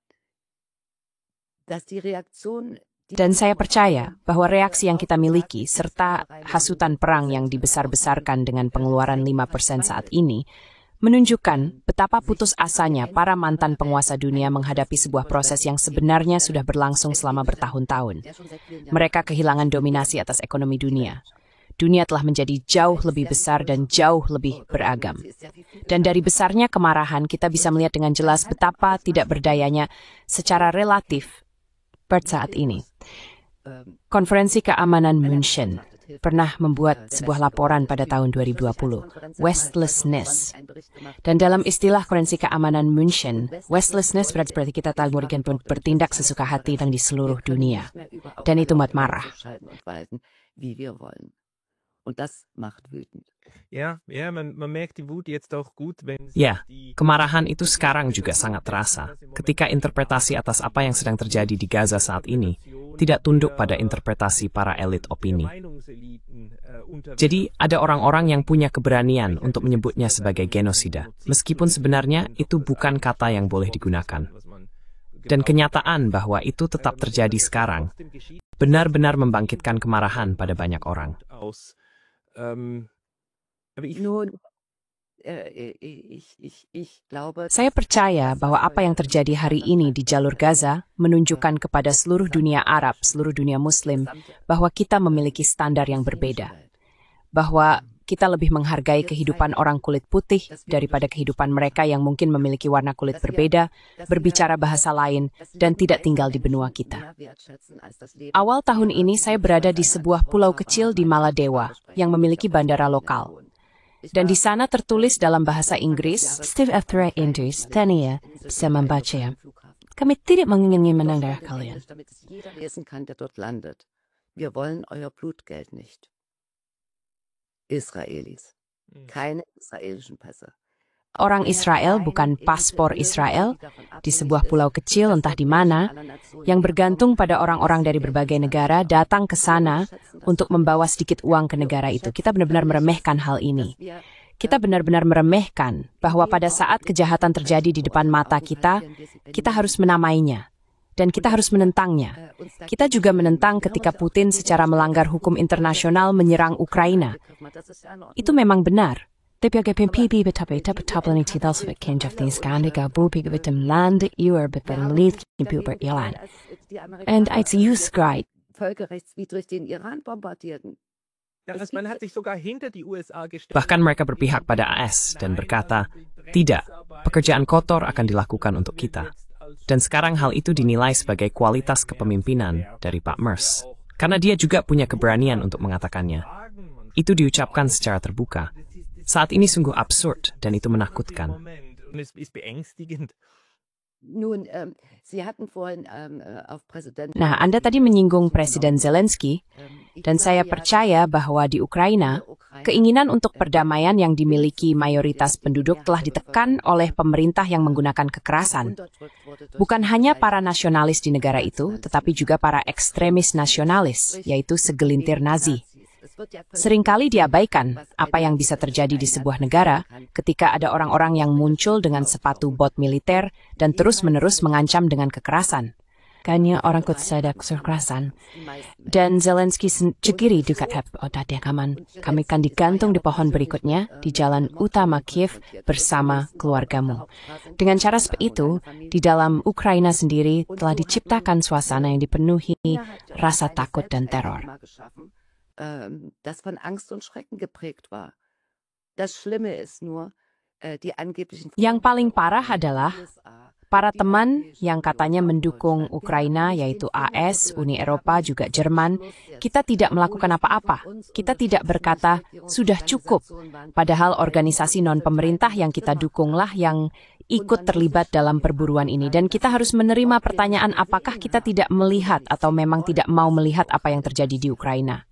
dass die Reaktion Dan saya percaya bahwa reaksi yang kita miliki serta hasutan perang yang dibesar-besarkan dengan pengeluaran 5% saat ini menunjukkan betapa putus asanya para mantan penguasa dunia menghadapi sebuah proses yang sebenarnya sudah berlangsung selama bertahun-tahun. Mereka kehilangan dominasi atas ekonomi dunia. Dunia telah menjadi jauh lebih besar dan jauh lebih beragam. Dan dari besarnya kemarahan, kita bisa melihat dengan jelas betapa tidak berdayanya secara relatif pada saat ini. Konferensi Keamanan München pernah membuat sebuah laporan pada tahun 2020, Westlessness. Dan dalam istilah Konferensi Keamanan München, Westlessness berarti kita tahu bertindak sesuka hati dan di seluruh dunia. Dan itu membuat marah. Ja, man merkt die Wut jetzt auch gut, wenn Ya, kemarahan itu sekarang juga sangat terasa ketika interpretasi atas apa yang sedang terjadi di Gaza saat ini tidak tunduk pada interpretasi para elit opini. Jadi, ada orang-orang yang punya keberanian untuk menyebutnya sebagai genosida, meskipun sebenarnya itu bukan kata yang boleh digunakan. Dan kenyataan bahwa itu tetap terjadi sekarang benar-benar membangkitkan kemarahan pada banyak orang. Saya percaya bahwa apa yang terjadi hari ini di jalur Gaza menunjukkan kepada seluruh dunia Arab, seluruh dunia Muslim, bahwa kita memiliki standar yang berbeda. Bahwa kita lebih menghargai kehidupan orang kulit putih daripada kehidupan mereka yang mungkin memiliki warna kulit berbeda, berbicara bahasa lain, dan tidak tinggal di benua kita. Awal tahun ini saya berada di sebuah pulau kecil di Maladewa yang memiliki bandara lokal. Dan di sana tertulis dalam bahasa Inggris, Steve F. Indus, Tania, bisa membaca. Kami tidak menginginkan menang darah kalian. Wir wollen euer Blutgeld nicht. Israelis. Keine israelischen Pässe. Orang Israel bukan paspor Israel di sebuah pulau kecil entah di mana yang bergantung pada orang-orang dari berbagai negara datang ke sana untuk membawa sedikit uang ke negara itu. Kita benar-benar meremehkan hal ini. Kita benar-benar meremehkan bahwa pada saat kejahatan terjadi di depan mata kita, kita harus menamainya. Dan kita harus menentangnya. Kita juga menentang ketika Putin secara melanggar hukum internasional menyerang Ukraina. Itu memang benar. And it's used right. Völkerrechtswidrig den Iran bombardierten. Man hat sich sogar hinter die USA gestellt. Bahkan mereka berpihak pada AS dan berkata, tidak, pekerjaan kotor akan dilakukan untuk kita. Dan sekarang hal itu dinilai sebagai kualitas kepemimpinan dari Pak Merz. Karena dia juga punya keberanian untuk mengatakannya. Itu diucapkan secara terbuka. Saat ini sungguh absurd dan itu menakutkan. Nah, Anda tadi menyinggung Presiden Zelensky, dan saya percaya bahwa di Ukraina, keinginan untuk perdamaian yang dimiliki mayoritas penduduk telah ditekan oleh pemerintah yang menggunakan kekerasan. Bukan hanya para nasionalis di negara itu, tetapi juga para ekstremis nasionalis, yaitu segelintir Nazi. Seringkali diabaikan apa yang bisa terjadi di sebuah negara ketika ada orang-orang yang muncul dengan sepatu bot militer dan terus-menerus mengancam dengan kekerasan. Kanya orang kutsadak kekerasan. Dan Zelensky cekiri dekat kaman. Kami akan digantung di pohon berikutnya di jalan utama Kiev bersama keluargamu. Dengan cara seperti itu, di dalam Ukraina sendiri telah diciptakan suasana yang dipenuhi rasa takut dan teror. Das von Angst und Schrecken geprägt war. Das Schlimme ist nur, die angeblichen... Yang paling parah adalah para teman yang katanya mendukung Ukraina, yaitu AS, Uni Eropa, juga Jerman, kita tidak melakukan apa-apa. Kita tidak berkata, sudah cukup. Padahal organisasi non-pemerintah yang kita dukunglah yang ikut terlibat dalam perburuan ini. Dan kita harus menerima pertanyaan apakah kita tidak melihat atau memang tidak mau melihat apa yang terjadi di Ukraina.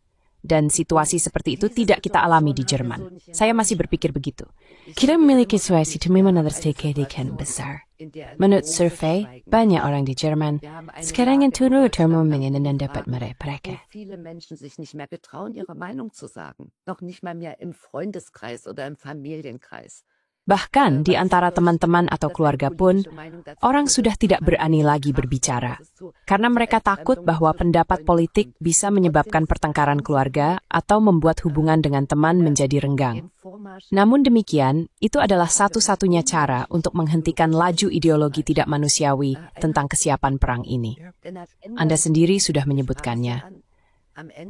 Dan situasi seperti itu tidak kita alami di Jerman. Saya masih berpikir begitu. Kita memiliki situasi dimana terjadi besar. Menurut survei, banyak orang di Jerman sekarang yang turun termomengen dan dapat mereka. Viele Menschen sich nicht mehr getrauen, ihre Meinung zu sagen. Noch nicht mal mehr im Freundeskreis oder im Familienkreis. Bahkan di antara teman-teman atau keluarga pun, orang sudah tidak berani lagi berbicara. Karena mereka takut bahwa pendapat politik bisa menyebabkan pertengkaran keluarga atau membuat hubungan dengan teman menjadi renggang. Namun demikian, itu adalah satu-satunya cara untuk menghentikan laju ideologi tidak manusiawi tentang kesiapan perang ini. Anda sendiri sudah menyebutkannya.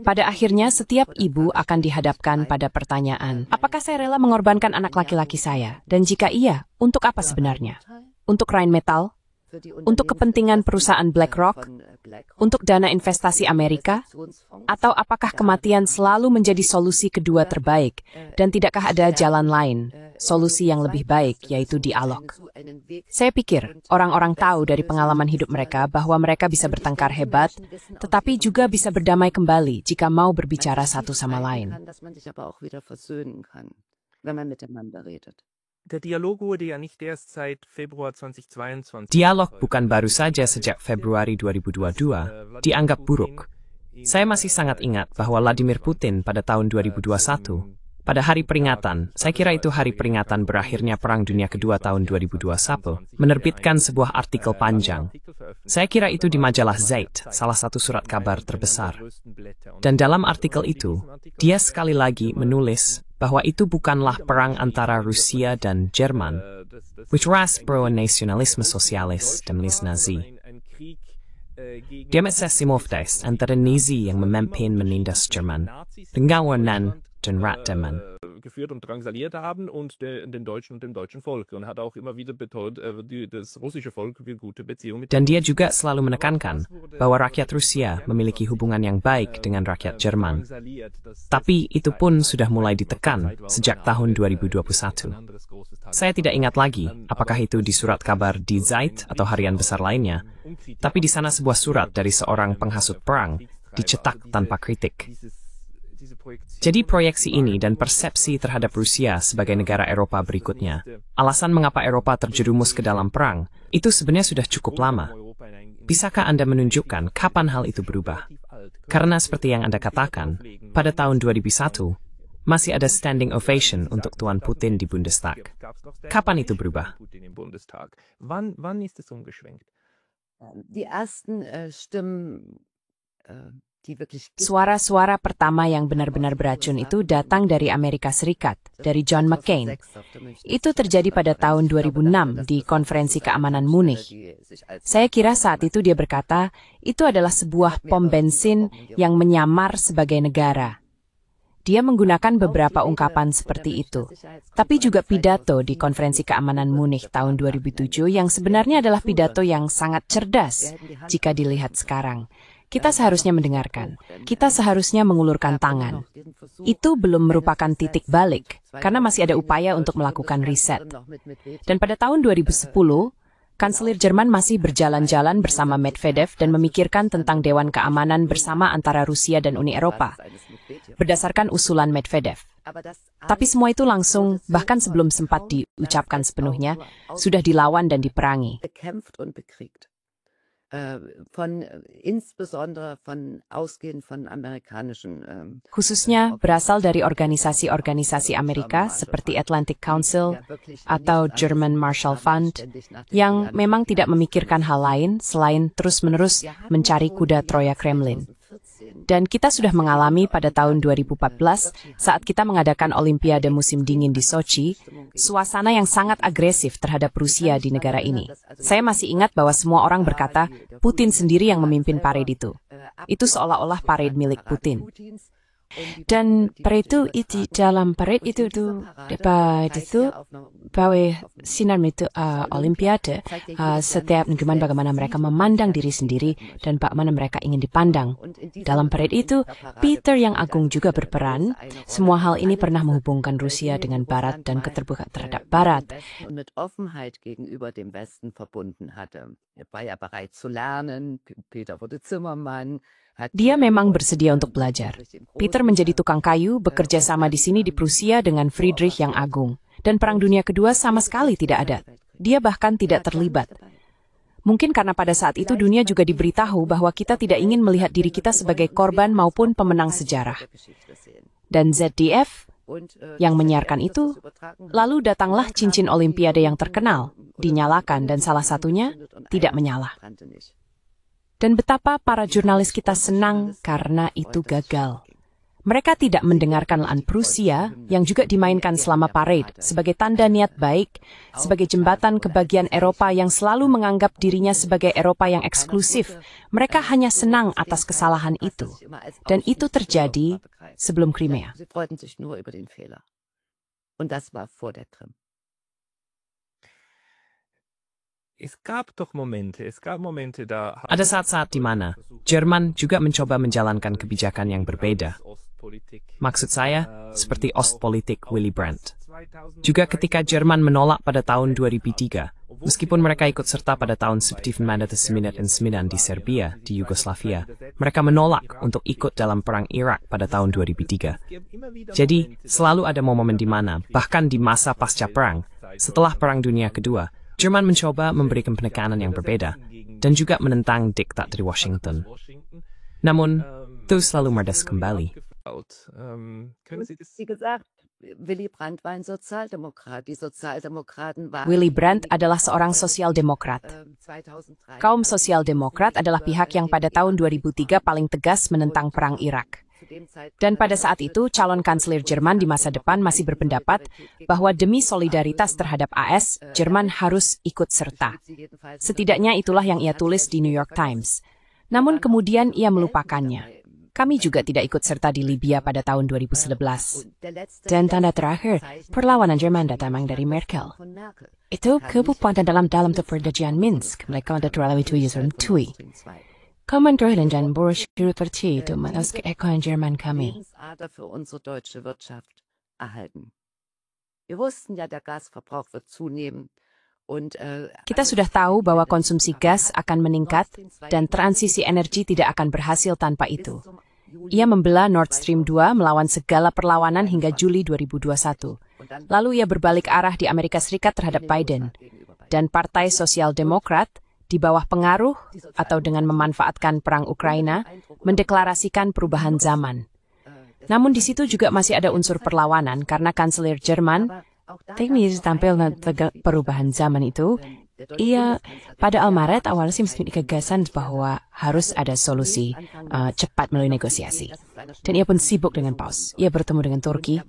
Pada akhirnya, setiap ibu akan dihadapkan pada pertanyaan, apakah saya rela mengorbankan anak laki-laki saya? Dan jika iya, untuk apa sebenarnya? Untuk Rheinmetall? Untuk kepentingan perusahaan BlackRock? Untuk dana investasi Amerika? Atau apakah kematian selalu menjadi solusi kedua terbaik? Dan tidakkah ada jalan lain, solusi yang lebih baik, yaitu dialog? Saya pikir orang-orang tahu dari pengalaman hidup mereka bahwa mereka bisa bertengkar hebat, tetapi juga bisa berdamai kembali jika mau berbicara satu sama lain. Dialog bukan baru saja sejak Februari 2022 dianggap buruk. Saya masih sangat ingat bahwa Vladimir Putin pada tahun 2021, pada hari peringatan, saya kira itu hari peringatan berakhirnya Perang Dunia Kedua tahun 2021, menerbitkan sebuah artikel panjang. Saya kira itu di majalah Zeit, salah satu surat kabar terbesar. Dan dalam artikel itu, dia sekali lagi menulis bahwa itu bukanlah perang antara Rusia dan Jerman, which ras pro nasionalisme sosialis dan Nazi. Dia mensesimoftes antara Nazi yang memimpin menindas Jerman, dengan den Ratdemann. Geführt und drangsaliert haben und den Deutschen und dem deutschen Volk. Und hat auch immer wieder betont, das russische Volk will gute Beziehungen mit. Dan dia juga selalu menekankan bahwa rakyat Rusia memiliki hubungan yang baik dengan rakyat Jerman. Tapi itu pun sudah mulai ditekan sejak tahun 2021. Saya tidak ingat lagi apakah itu di surat kabar di Zeit atau harian besar lainnya, tapi di sana sebuah surat dari seorang penghasut perang dicetak tanpa kritik. Jadi proyeksi ini dan persepsi terhadap Rusia sebagai negara Eropa berikutnya, alasan mengapa Eropa terjerumus ke dalam perang, itu sebenarnya sudah cukup lama. Bisakah Anda menunjukkan kapan hal itu berubah? Karena seperti yang Anda katakan, pada tahun 2001, masih ada standing ovation untuk Tuan Putin di Bundestag. Kapan itu berubah? Wann ist es umgeschwenkt? Die ersten Stimmen, Suara-suara pertama yang benar-benar beracun itu datang dari Amerika Serikat, dari John McCain. Itu terjadi pada tahun 2006 di Konferensi Keamanan Munich. Saya kira saat itu dia berkata, itu adalah sebuah pom bensin yang menyamar sebagai negara. Dia menggunakan beberapa ungkapan seperti itu. Tapi juga pidato di Konferensi Keamanan Munich tahun 2007 yang sebenarnya adalah pidato yang sangat cerdas jika dilihat sekarang. Kita seharusnya mendengarkan. Kita seharusnya mengulurkan tangan. Itu belum merupakan titik balik, karena masih ada upaya untuk melakukan riset. Dan pada tahun 2010, Kanselir Jerman masih berjalan-jalan bersama Medvedev dan memikirkan tentang Dewan Keamanan bersama antara Rusia dan Uni Eropa, berdasarkan usulan Medvedev. Tapi semua itu langsung, bahkan sebelum sempat diucapkan sepenuhnya, sudah dilawan dan diperangi. Khususnya berasal dari organisasi-organisasi Amerika seperti Atlantic Council atau German Marshall Fund yang memang tidak memikirkan hal lain selain terus-menerus mencari kuda Troya Kremlin. Dan kita sudah mengalami pada tahun 2014 saat kita mengadakan Olimpiade musim dingin di Sochi, suasana yang sangat agresif terhadap Rusia di negara ini. Saya masih ingat bahwa semua orang berkata, Putin sendiri yang memimpin parade itu. Itu seolah-olah parade milik Putin. Dan parade itu dalam parade itu bahwa sinar itu Olimpiade setiap negara bagaimana mereka memandang diri sendiri dan bagaimana mereka ingin dipandang. Dalam parade itu, Peter yang Agung juga berperan. Semua hal ini pernah menghubungkan Rusia dengan Barat dan keterbukaan terhadap Barat. Dia memang bersedia untuk belajar. Peter menjadi tukang kayu, bekerja sama di sini di Prusia dengan Friedrich yang Agung. Dan Perang Dunia Kedua sama sekali tidak ada. Dia bahkan tidak terlibat. Mungkin karena pada saat itu dunia juga diberitahu bahwa kita tidak ingin melihat diri kita sebagai korban maupun pemenang sejarah. Dan ZDF yang menyiarkan itu, lalu datanglah cincin Olimpiade yang terkenal, dinyalakan dan salah satunya tidak menyala. Dan betapa para jurnalis kita senang karena itu gagal. Mereka tidak mendengarkan lahan Prusia yang juga dimainkan selama parade sebagai tanda niat baik, sebagai jembatan ke bagian Eropa yang selalu menganggap dirinya sebagai Eropa yang eksklusif. Mereka hanya senang atas kesalahan itu. Dan itu terjadi sebelum Crimea. Ada saat-saat di mana Jerman juga mencoba menjalankan kebijakan yang berbeda. Maksud saya, seperti Ostpolitik Willy Brandt. Juga ketika Jerman menolak pada tahun 2003, meskipun mereka ikut serta pada tahun 1999 di Serbia, di Yugoslavia, mereka menolak untuk ikut dalam Perang Irak pada tahun 2003. Jadi, selalu ada momen di mana, bahkan di masa pasca perang, setelah Perang Dunia Kedua, Jerman mencoba memberikan penekanan yang berbeda dan juga menentang diktat dari Washington. Namun, itu selalu merdas kembali. Willy Brandt adalah seorang sosial-demokrat. Kaum sosial-demokrat adalah pihak yang pada tahun 2003 paling tegas menentang Perang Irak. Dan pada saat itu, calon kanselir Jerman di masa depan masih berpendapat bahwa demi solidaritas terhadap AS, Jerman harus ikut serta. Setidaknya itulah yang ia tulis di New York Times. Namun kemudian ia melupakannya. Kami juga tidak ikut serta di Libya pada tahun 2011. Dan tanda terakhir, perlawanan Jerman datang dari Merkel. Itu kebupuan dalam perjanjian Minsk, mereka terlalu tui. Kommandoren dan Boris Parti itu menulis keekonomian Jerman kami. Kita sudah tahu bahwa konsumsi gas akan meningkat dan transisi energi tidak akan berhasil tanpa itu. Ia membela Nord Stream 2 melawan segala perlawanan hingga Juli 2021. Lalu ia berbalik arah di Amerika Serikat terhadap Biden. Dan Partai Sosial Demokrat di bawah pengaruh atau dengan memanfaatkan perang Ukraina, mendeklarasikan perubahan zaman. Namun di situ juga masih ada unsur perlawanan karena kanselir Jerman, teknis tampil perubahan zaman itu, ia pada Maret awal sih memiliki gagasan bahwa harus ada solusi cepat melalui negosiasi. Dan ia pun sibuk dengan Paus. Ia bertemu dengan Turki.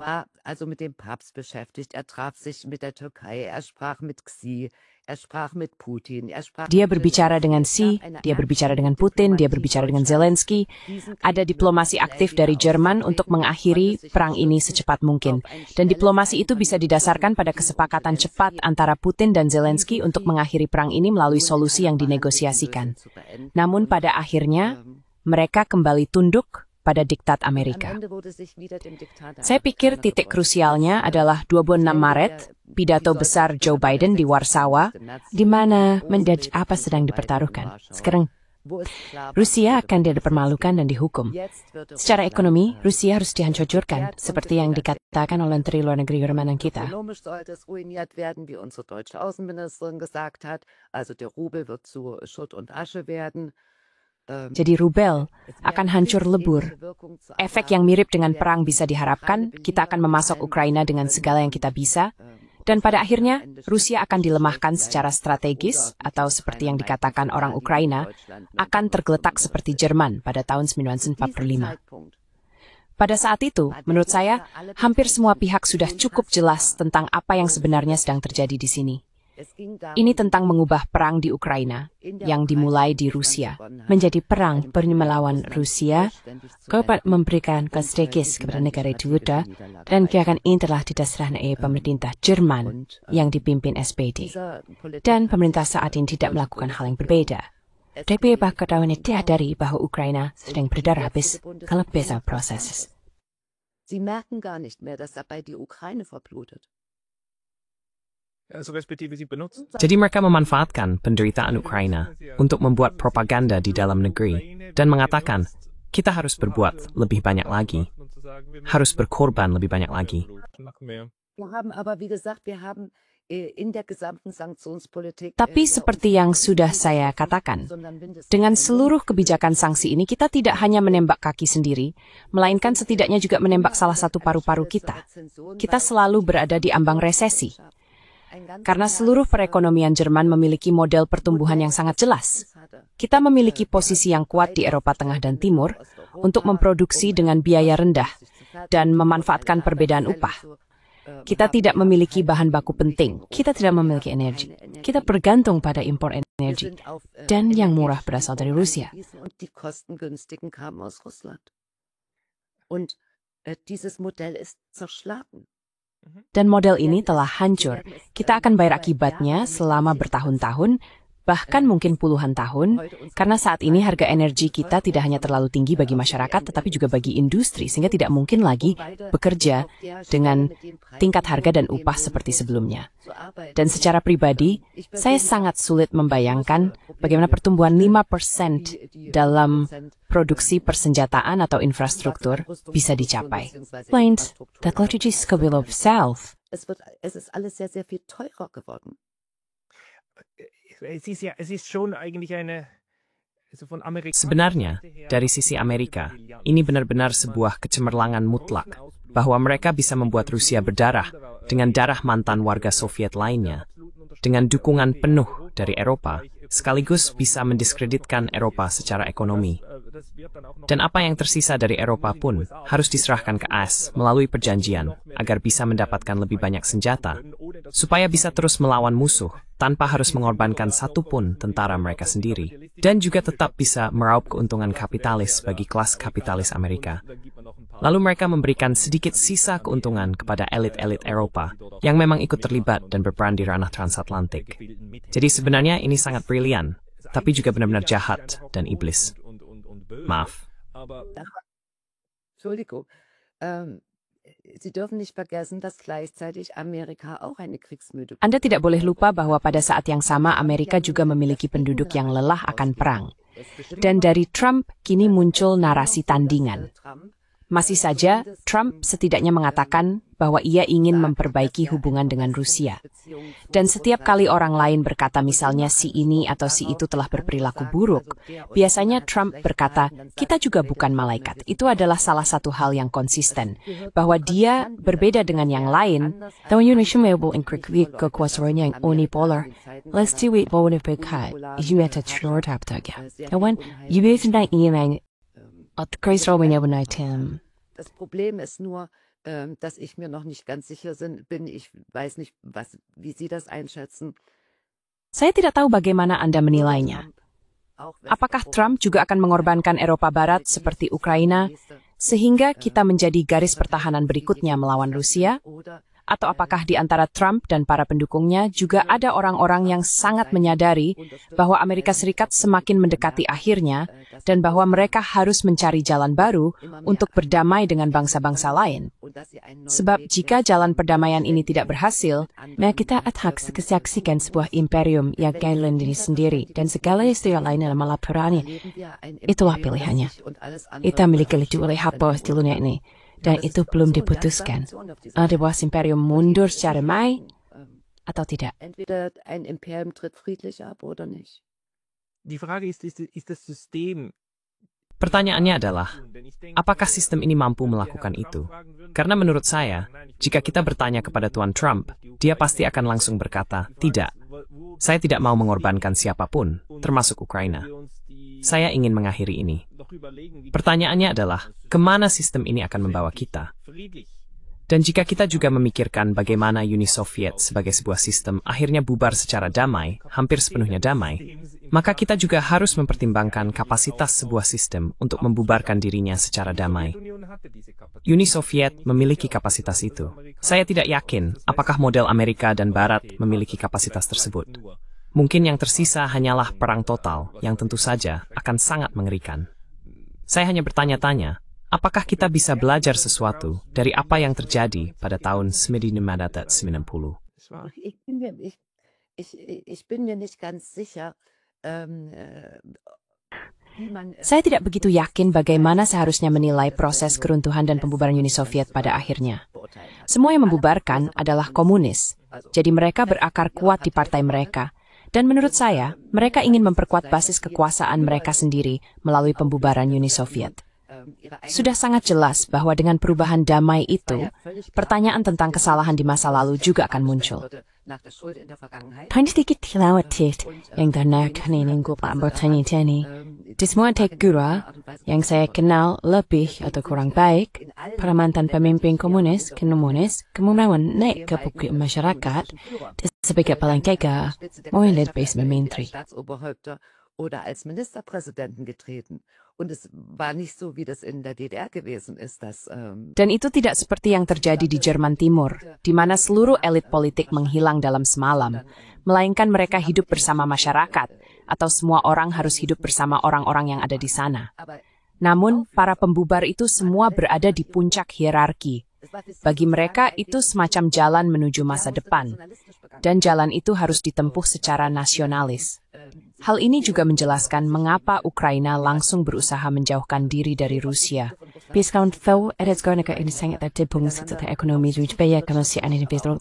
Dia berbicara dengan Xi, dia berbicara dengan Putin, dia berbicara dengan Zelensky. Ada diplomasi aktif dari Jerman untuk mengakhiri perang ini secepat mungkin. Dan diplomasi itu bisa didasarkan pada kesepakatan cepat antara Putin dan Zelensky untuk mengakhiri perang ini melalui solusi yang dinegosiasikan. Namun pada akhirnya, mereka kembali tunduk pada diktat Amerika. Saya pikir titik krusialnya adalah 26 Maret pidato besar Joe Biden di Warsawa, di mana menjudge apa sedang dipertaruhkan. Sekarang, Rusia akan dipermalukan dan dihukum. Secara ekonomi, Rusia harus dihancurkan, seperti yang dikatakan oleh Menteri Luar Negeri Jerman kita. Ökonomisch sollte es ruiniert werden, wie unsere deutsche Außenministerin gesagt hat. Also der Rubel wird zu Schutt und Asche werden. Jadi rubel akan hancur lebur. Efek yang mirip dengan perang bisa diharapkan, kita akan memasok Ukraina dengan segala yang kita bisa, dan pada akhirnya Rusia akan dilemahkan secara strategis, atau seperti yang dikatakan orang Ukraina, akan tergeletak seperti Jerman pada tahun 1945. Pada saat itu, menurut saya, hampir semua pihak sudah cukup jelas tentang apa yang sebenarnya sedang terjadi di sini. Ini tentang mengubah perang di Ukraina yang dimulai di Rusia Menjadi perang melawan Rusia, dapat memberikan strategis kepada negara itu, dan gerakan ini telah didasarkan oleh pemerintah Jerman yang dipimpin SPD. Dan pemerintah saat ini tidak melakukan hal yang berbeda. Tapi bahkan disadari bahwa Ukraina sedang berdarah habis kalau bisa proses. Sie merken gar nicht mehr, dass dabei die Ukraine verblutet. Also respektive sie benutzen Jadi mereka memanfaatkan penderitaan Ukraina untuk membuat propaganda di dalam negeri dan mengatakan, kita harus berbuat lebih banyak lagi, harus berkorban lebih banyak lagi. Wir haben aber, wie gesagt, wir haben in der gesamten Sanktionspolitik. Tapi seperti yang sudah saya katakan, dengan seluruh kebijakan sanksi ini kita tidak hanya menembak kaki sendiri, melainkan setidaknya juga menembak salah satu paru-paru kita. Kita selalu berada di ambang resesi. Karena seluruh perekonomian Jerman memiliki model pertumbuhan yang sangat jelas. Kita memiliki posisi yang kuat di Eropa Tengah dan Timur untuk memproduksi dengan biaya rendah dan memanfaatkan perbedaan upah. Kita tidak memiliki bahan baku penting. Kita tidak memiliki energi. Kita bergantung pada impor energi. Dan yang murah berasal dari Rusia. Die kostengünstigen kamen aus Russland. Und dieses Modell ist zerschlagen. Dan model ini telah hancur. Kita akan bayar akibatnya selama bertahun-tahun, bahkan mungkin puluhan tahun, karena saat ini harga energi kita tidak hanya terlalu tinggi bagi masyarakat, tetapi juga bagi industri, sehingga tidak mungkin lagi bekerja dengan tingkat harga dan upah seperti sebelumnya. Dan secara pribadi, saya sangat sulit membayangkan bagaimana pertumbuhan 5% dalam produksi persenjataan atau infrastruktur bisa dicapai. Explains that liturgy will of South. Es ist alles sehr, sehr viel teurer geworden. Es ist schon eigentlich eine von Amerika. Sebenarnya, dari sisi Amerika, ini benar-benar sebuah kecemerlangan mutlak bahwa mereka bisa membuat Rusia berdarah dengan darah mantan warga Soviet lainnya, dengan dukungan penuh dari Eropa, sekaligus bisa mendiskreditkan Eropa secara ekonomi. Dan apa yang tersisa dari Eropa pun harus diserahkan ke AS melalui perjanjian agar bisa mendapatkan lebih banyak senjata, supaya bisa terus melawan musuh tanpa harus mengorbankan satu pun tentara mereka sendiri, dan juga tetap bisa meraup keuntungan kapitalis bagi kelas kapitalis Amerika. Lalu mereka memberikan sedikit sisa keuntungan kepada elit-elit Eropa yang memang ikut terlibat dan berperan di ranah transatlantik. Jadi sebenarnya ini sangat brilian, tapi juga benar-benar jahat dan iblis. Maaf. Entschuldigung. Sie dürfen nicht vergessen, dass gleichzeitig Amerika auch eine kriegsmüde. Anda tidak boleh lupa bahwa pada saat yang sama Amerika juga memiliki penduduk yang lelah akan perang. Dan dari Trump kini muncul narasi tandingan. Masih saja, Trump setidaknya mengatakan bahwa ia ingin memperbaiki hubungan dengan Rusia. Dan setiap kali orang lain berkata misalnya si ini atau si itu telah berperilaku buruk, biasanya Trump berkata, kita juga bukan malaikat. Itu adalah salah satu hal yang konsisten, bahwa dia berbeda dengan yang lain. Though Indonesia may able in kekuasaan yang unipolar, let's do it for the big high. You had a short up to get. And when you be tonight in at Grace Robin overnight Das Problem ist nur, dass ich mir noch nicht ganz sicher bin. Ich weiß nicht, wie Sie das einschätzen. Saya tidak tahu bagaimana Anda menilainya. Apakah Trump juga akan mengorbankan Eropa Barat seperti Ukraina, sehingga kita menjadi garis pertahanan berikutnya melawan Rusia? Atau apakah di antara Trump dan para pendukungnya juga ada orang-orang yang sangat menyadari bahwa Amerika Serikat semakin mendekati akhirnya dan bahwa mereka harus mencari jalan baru untuk berdamai dengan bangsa-bangsa lain. Sebab jika jalan perdamaian ini tidak berhasil, kita akan saksikan sebuah imperium yang kailan diri sendiri dan segala istilah lain dalam laporannya. Itulah pilihannya. Kita miliki oleh apa di dunia ini. Dan itu belum diputuskan. Ada buah imperium mundur secara damai atau tidak. Entweder ein Imperium tritt friedlich ab oder nicht. Die Frage ist das System. Pertanyaannya adalah, apakah sistem ini mampu melakukan itu? Karena menurut saya, jika kita bertanya kepada Tuan Trump, dia pasti akan langsung berkata, tidak. Saya tidak mau mengorbankan siapapun, termasuk Ukraina. Saya ingin mengakhiri ini. Pertanyaannya adalah, kemana sistem ini akan membawa kita? Dan jika kita juga memikirkan bagaimana Uni Soviet sebagai sebuah sistem akhirnya bubar secara damai, hampir sepenuhnya damai, maka kita juga harus mempertimbangkan kapasitas sebuah sistem untuk membubarkan dirinya secara damai. Uni Soviet memiliki kapasitas itu. Saya tidak yakin apakah model Amerika dan Barat memiliki kapasitas tersebut. Mungkin yang tersisa hanyalah perang total, yang tentu saja akan sangat mengerikan. Saya hanya bertanya-tanya, apakah kita bisa belajar sesuatu dari apa yang terjadi pada tahun 1990? Ich bin mir nicht ganz sicher. Saya tidak begitu yakin bagaimana seharusnya menilai proses keruntuhan dan pembubaran Uni Soviet pada akhirnya. Semua yang membubarkan adalah komunis, jadi mereka berakar kuat di partai mereka. Dan menurut saya, mereka ingin memperkuat basis kekuasaan mereka sendiri melalui pembubaran Uni Soviet. Sudah sangat jelas bahwa dengan perubahan damai itu, pertanyaan tentang kesalahan di masa lalu juga akan muncul. Hanya sedikit khawatir yang karena kaninin gue bertanya ini. Di semua tekgura yang saya kenal lebih atau kurang baik, para mantan pemimpin komunis kemudian naik ke buku masyarakat sebagai pelengkega mulai dari menteri. Oder als Ministerpräsidenten getreten. Und es war nicht so, wie das in der DDR gewesen ist. Dan itu tidak seperti yang terjadi di Jerman Timur, di mana seluruh elit politik menghilang dalam semalam, melainkan mereka hidup bersama masyarakat, atau semua orang harus hidup bersama orang-orang yang ada di sana. Namun, para pembubar itu semua berada di puncak hierarki. Bagi mereka, itu semacam jalan menuju masa depan. Dan jalan itu harus ditempuh secara nasionalis. Hal ini juga menjelaskan mengapa Ukraina langsung berusaha menjauhkan diri dari Rusia. Biaskan tahu ada sekarang ini sangat tertibung setelah ekonomi Rusia kemanusiaan ini betul.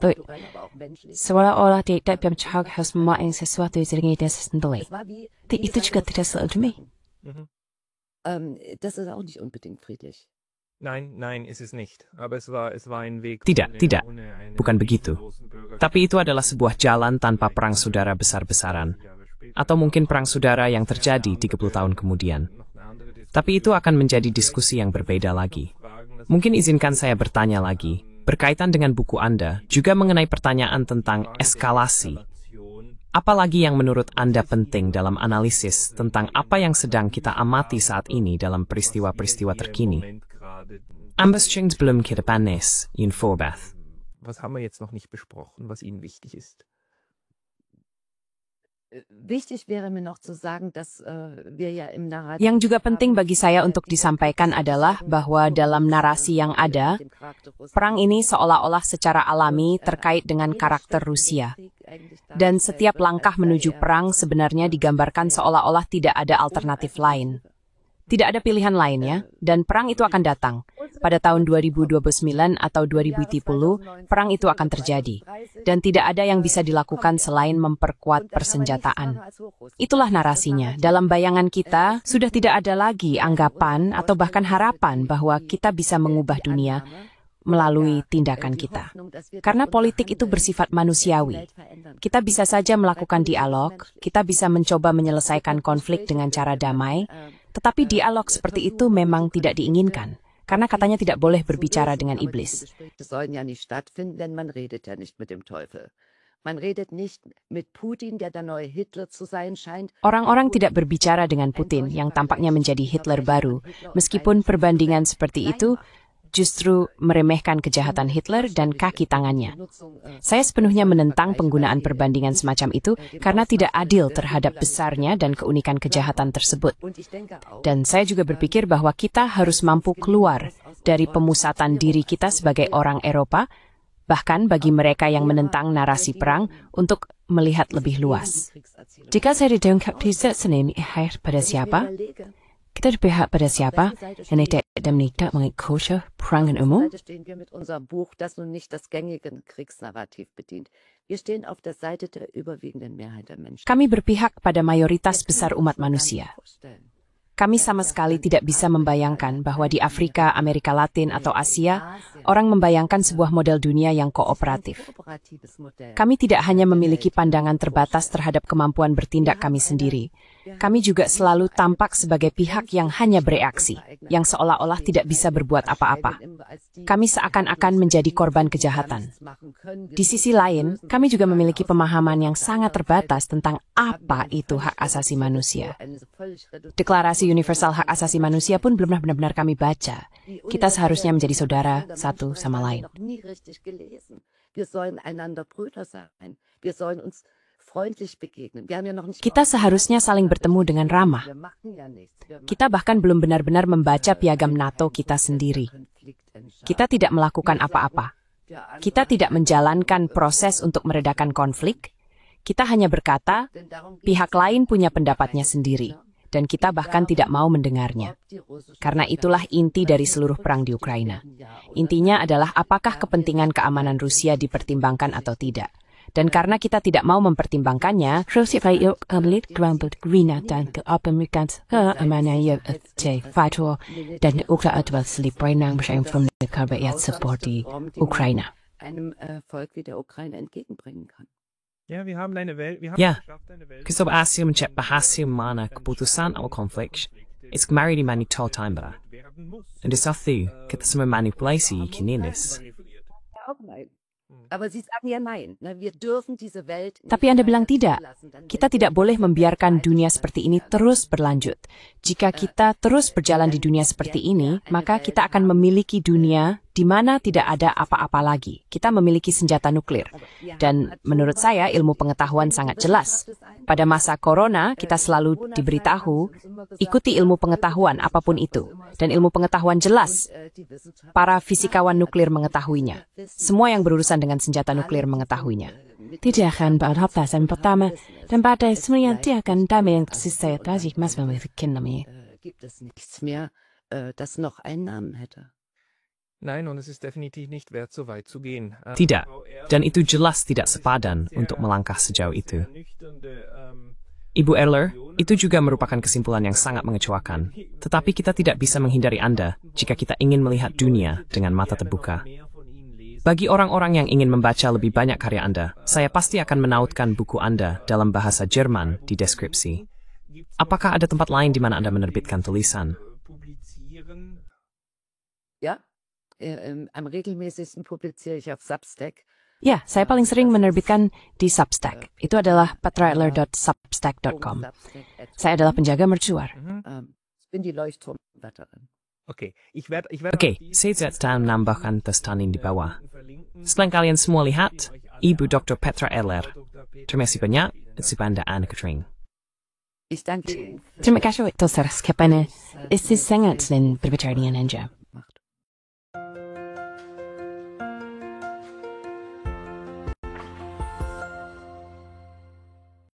Seolah-olah tidak bisa harus memain sesuatu yang tidak sendiri. Itu juga tidak selalu demi. Das ist auch nicht unbedingt friedlich. Nein, ist es nicht. Aber es war ein Weg. Tidak, bukan begitu. Tapi itu adalah sebuah jalan tanpa perang saudara besar-besaran. Atau mungkin perang saudara yang terjadi 30 tahun kemudian. Tapi itu akan menjadi diskusi yang berbeda lagi. Mungkin izinkan saya bertanya lagi, berkaitan dengan buku Anda, juga mengenai pertanyaan tentang eskalasi. Apalagi yang menurut Anda penting dalam analisis tentang apa yang sedang kita amati saat ini dalam peristiwa-peristiwa terkini? Ambassadors belum kita panes, in Forbath. Was haben wir jetzt noch nicht besprochen, was Ihnen wichtig ist? Wichtig wäre mir noch zu sagen, dass wir ja im Narrativ. Yang juga penting bagi saya untuk disampaikan adalah bahwa dalam narasi yang ada, perang ini seolah-olah secara alami terkait dengan karakter Rusia. Dan setiap langkah menuju perang sebenarnya digambarkan seolah-olah tidak ada alternatif lain. Tidak ada pilihan lainnya, dan perang itu akan datang. Pada tahun 2029 atau 2030, perang itu akan terjadi. Dan tidak ada yang bisa dilakukan selain memperkuat persenjataan. Itulah narasinya. Dalam bayangan kita, sudah tidak ada lagi anggapan atau bahkan harapan bahwa kita bisa mengubah dunia melalui tindakan kita. Karena politik itu bersifat manusiawi. Kita bisa saja melakukan dialog, kita bisa mencoba menyelesaikan konflik dengan cara damai, tetapi dialog seperti itu memang tidak diinginkan, karena katanya tidak boleh berbicara dengan iblis. Orang-orang tidak berbicara dengan Putin yang tampaknya menjadi Hitler baru, meskipun perbandingan seperti itu justru meremehkan kejahatan Hitler dan kaki tangannya. Saya sepenuhnya menentang penggunaan perbandingan semacam itu karena tidak adil terhadap besarnya dan keunikan kejahatan tersebut. Dan saya juga berpikir bahwa kita harus mampu keluar dari pemusatan diri kita sebagai orang Eropa, bahkan bagi mereka yang menentang narasi perang, untuk melihat lebih luas. Jika saya ditangkap di sini pada siapa? Kita berpihak pada siapa yang tidak mengikuti perangan umum? Stehen wir mit unserem Buch, das nun nicht das gängige Kriegsnarrativ bedient. Wir stehen auf der Seite der überwiegenden Mehrheit der Menschen. Kami berpihak pada mayoritas besar umat manusia. Kami sama sekali tidak bisa membayangkan bahwa di Afrika, Amerika Latin, atau Asia, orang membayangkan sebuah model dunia yang kooperatif. Kami tidak hanya memiliki pandangan terbatas terhadap kemampuan bertindak kami sendiri. Kami juga selalu tampak sebagai pihak yang hanya bereaksi, yang seolah-olah tidak bisa berbuat apa-apa. Kami seakan-akan menjadi korban kejahatan. Di sisi lain, kami juga memiliki pemahaman yang sangat terbatas tentang apa itu hak asasi manusia. Deklarasi Universal Hak Asasi Manusia pun belum benar-benar kami baca. Kita seharusnya menjadi saudara satu sama lain. Kita seharusnya saling bertemu dengan ramah. Kita bahkan belum benar-benar membaca piagam NATO kita sendiri. Kita tidak melakukan apa-apa. Kita tidak menjalankan proses untuk meredakan konflik. Kita hanya berkata, pihak lain punya pendapatnya sendiri. Dan kita bahkan tidak mau mendengarnya. Karena itulah inti dari seluruh perang di Ukraina. Intinya adalah apakah kepentingan keamanan Rusia dipertimbangkan atau tidak. Dan karena kita tidak mau mempertimbangkannya, Ukraina. Ja, wir haben eine Welt, wir haben Ya, geschafft, eine Welt. gusto berhasil menciptakan mana keputusan atau konflik, it's kemari di manito time bara. werden muss. Dan di satu, kita semua manipulasi kininis. Aber Sie sagen ja nein. Wir dürfen diese Welt nicht Tapi Anda bilang tidak. lassen. Dann Kita tidak boleh membiarkan dunia seperti ini terus berlanjut. Jika kita terus berjalan di dunia seperti ini, maka kita akan memiliki dunia di mana tidak ada apa-apa lagi. Kita memiliki senjata nuklir. Dan menurut saya, ilmu pengetahuan sangat jelas. Pada masa corona, kita selalu diberitahu, ikuti ilmu pengetahuan apapun itu. Dan ilmu pengetahuan jelas, para fisikawan nuklir mengetahuinya. Semua yang berurusan dengan senjata nuklir mengetahuinya. Tidak akan beradaptasi pertama dan pada semuanya tidak akan damai yang tersisa tadi mas memiliki namanya. gibt es nichts mehr, das noch einen Namen hätte. Nein, und es ist definitiv nicht wert, so weit zu gehen. Tidak, dan itu jelas tidak sepadan untuk melangkah sejauh itu. Ibu Erler, itu juga merupakan kesimpulan yang sangat mengecewakan. Tetapi kita tidak bisa menghindari Anda jika kita ingin melihat dunia dengan mata terbuka. Bagi orang-orang yang ingin membaca lebih banyak karya Anda, saya pasti akan menautkan buku Anda dalam bahasa Jerman di deskripsi. Apakah ada tempat lain di mana Anda menerbitkan tulisan? Ja, am regelmäßigsten publiziere ich auf Substack. Ya, saya paling sering menerbitkan di Substack. Itu adalah petraerler.substack.com. Saya adalah penjaga mercusuar. Ich bin die Leuchtturmwärterin. Okay, Oke, saya sedang menambahkan testanin di bawah. Setelah kalian semua lihat, Ibu Dr. Petra Erler. Terima kasih banyak, supaya Anda Anna Katrin. Ich danke Ihnen. Terima kasih untuk seras kepada istri sangat dan berbicara dengan Anda.